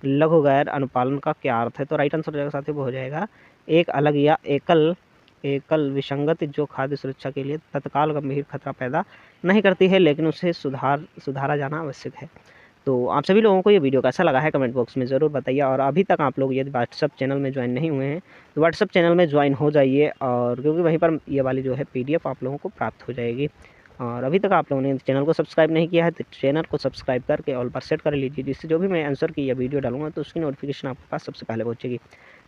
लघु गैर अनुपालन का क्या अर्थ है। तो राइट आंसर हो जाएगा साथियों, हो जाएगा एक अलग या एकल विसंगति जो खाद्य सुरक्षा के लिए तत्काल गंभीर खतरा पैदा नहीं करती है, लेकिन उसे सुधारा जाना आवश्यक है। तो आप सभी लोगों को ये वीडियो कैसा लगा है कमेंट बॉक्स में ज़रूर बताइए, और अभी तक आप लोग यदि व्हाट्सअप चैनल में ज्वाइन नहीं हुए हैं तो व्हाट्सअप चैनल में ज्वाइन हो जाइए, और क्योंकि वहीं पर ये वाली जो है PDF आप लोगों को प्राप्त हो जाएगी। और अभी तक आप लोगों ने चैनल को सब्सक्राइब नहीं किया है तो चैनल को सब्सक्राइब करके ऑल पर सेट कर लीजिए, जिससे जो भी मैं आंसर की या वीडियो डालूंगा तो उसकी नोटिफिकेशन आपके पास सबसे पहले पहुंचेगी।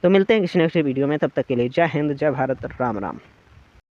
तो मिलते हैं किसी नेक्स्ट वीडियो में, तब तक के लिए जय हिंद, जय भारत, राम राम।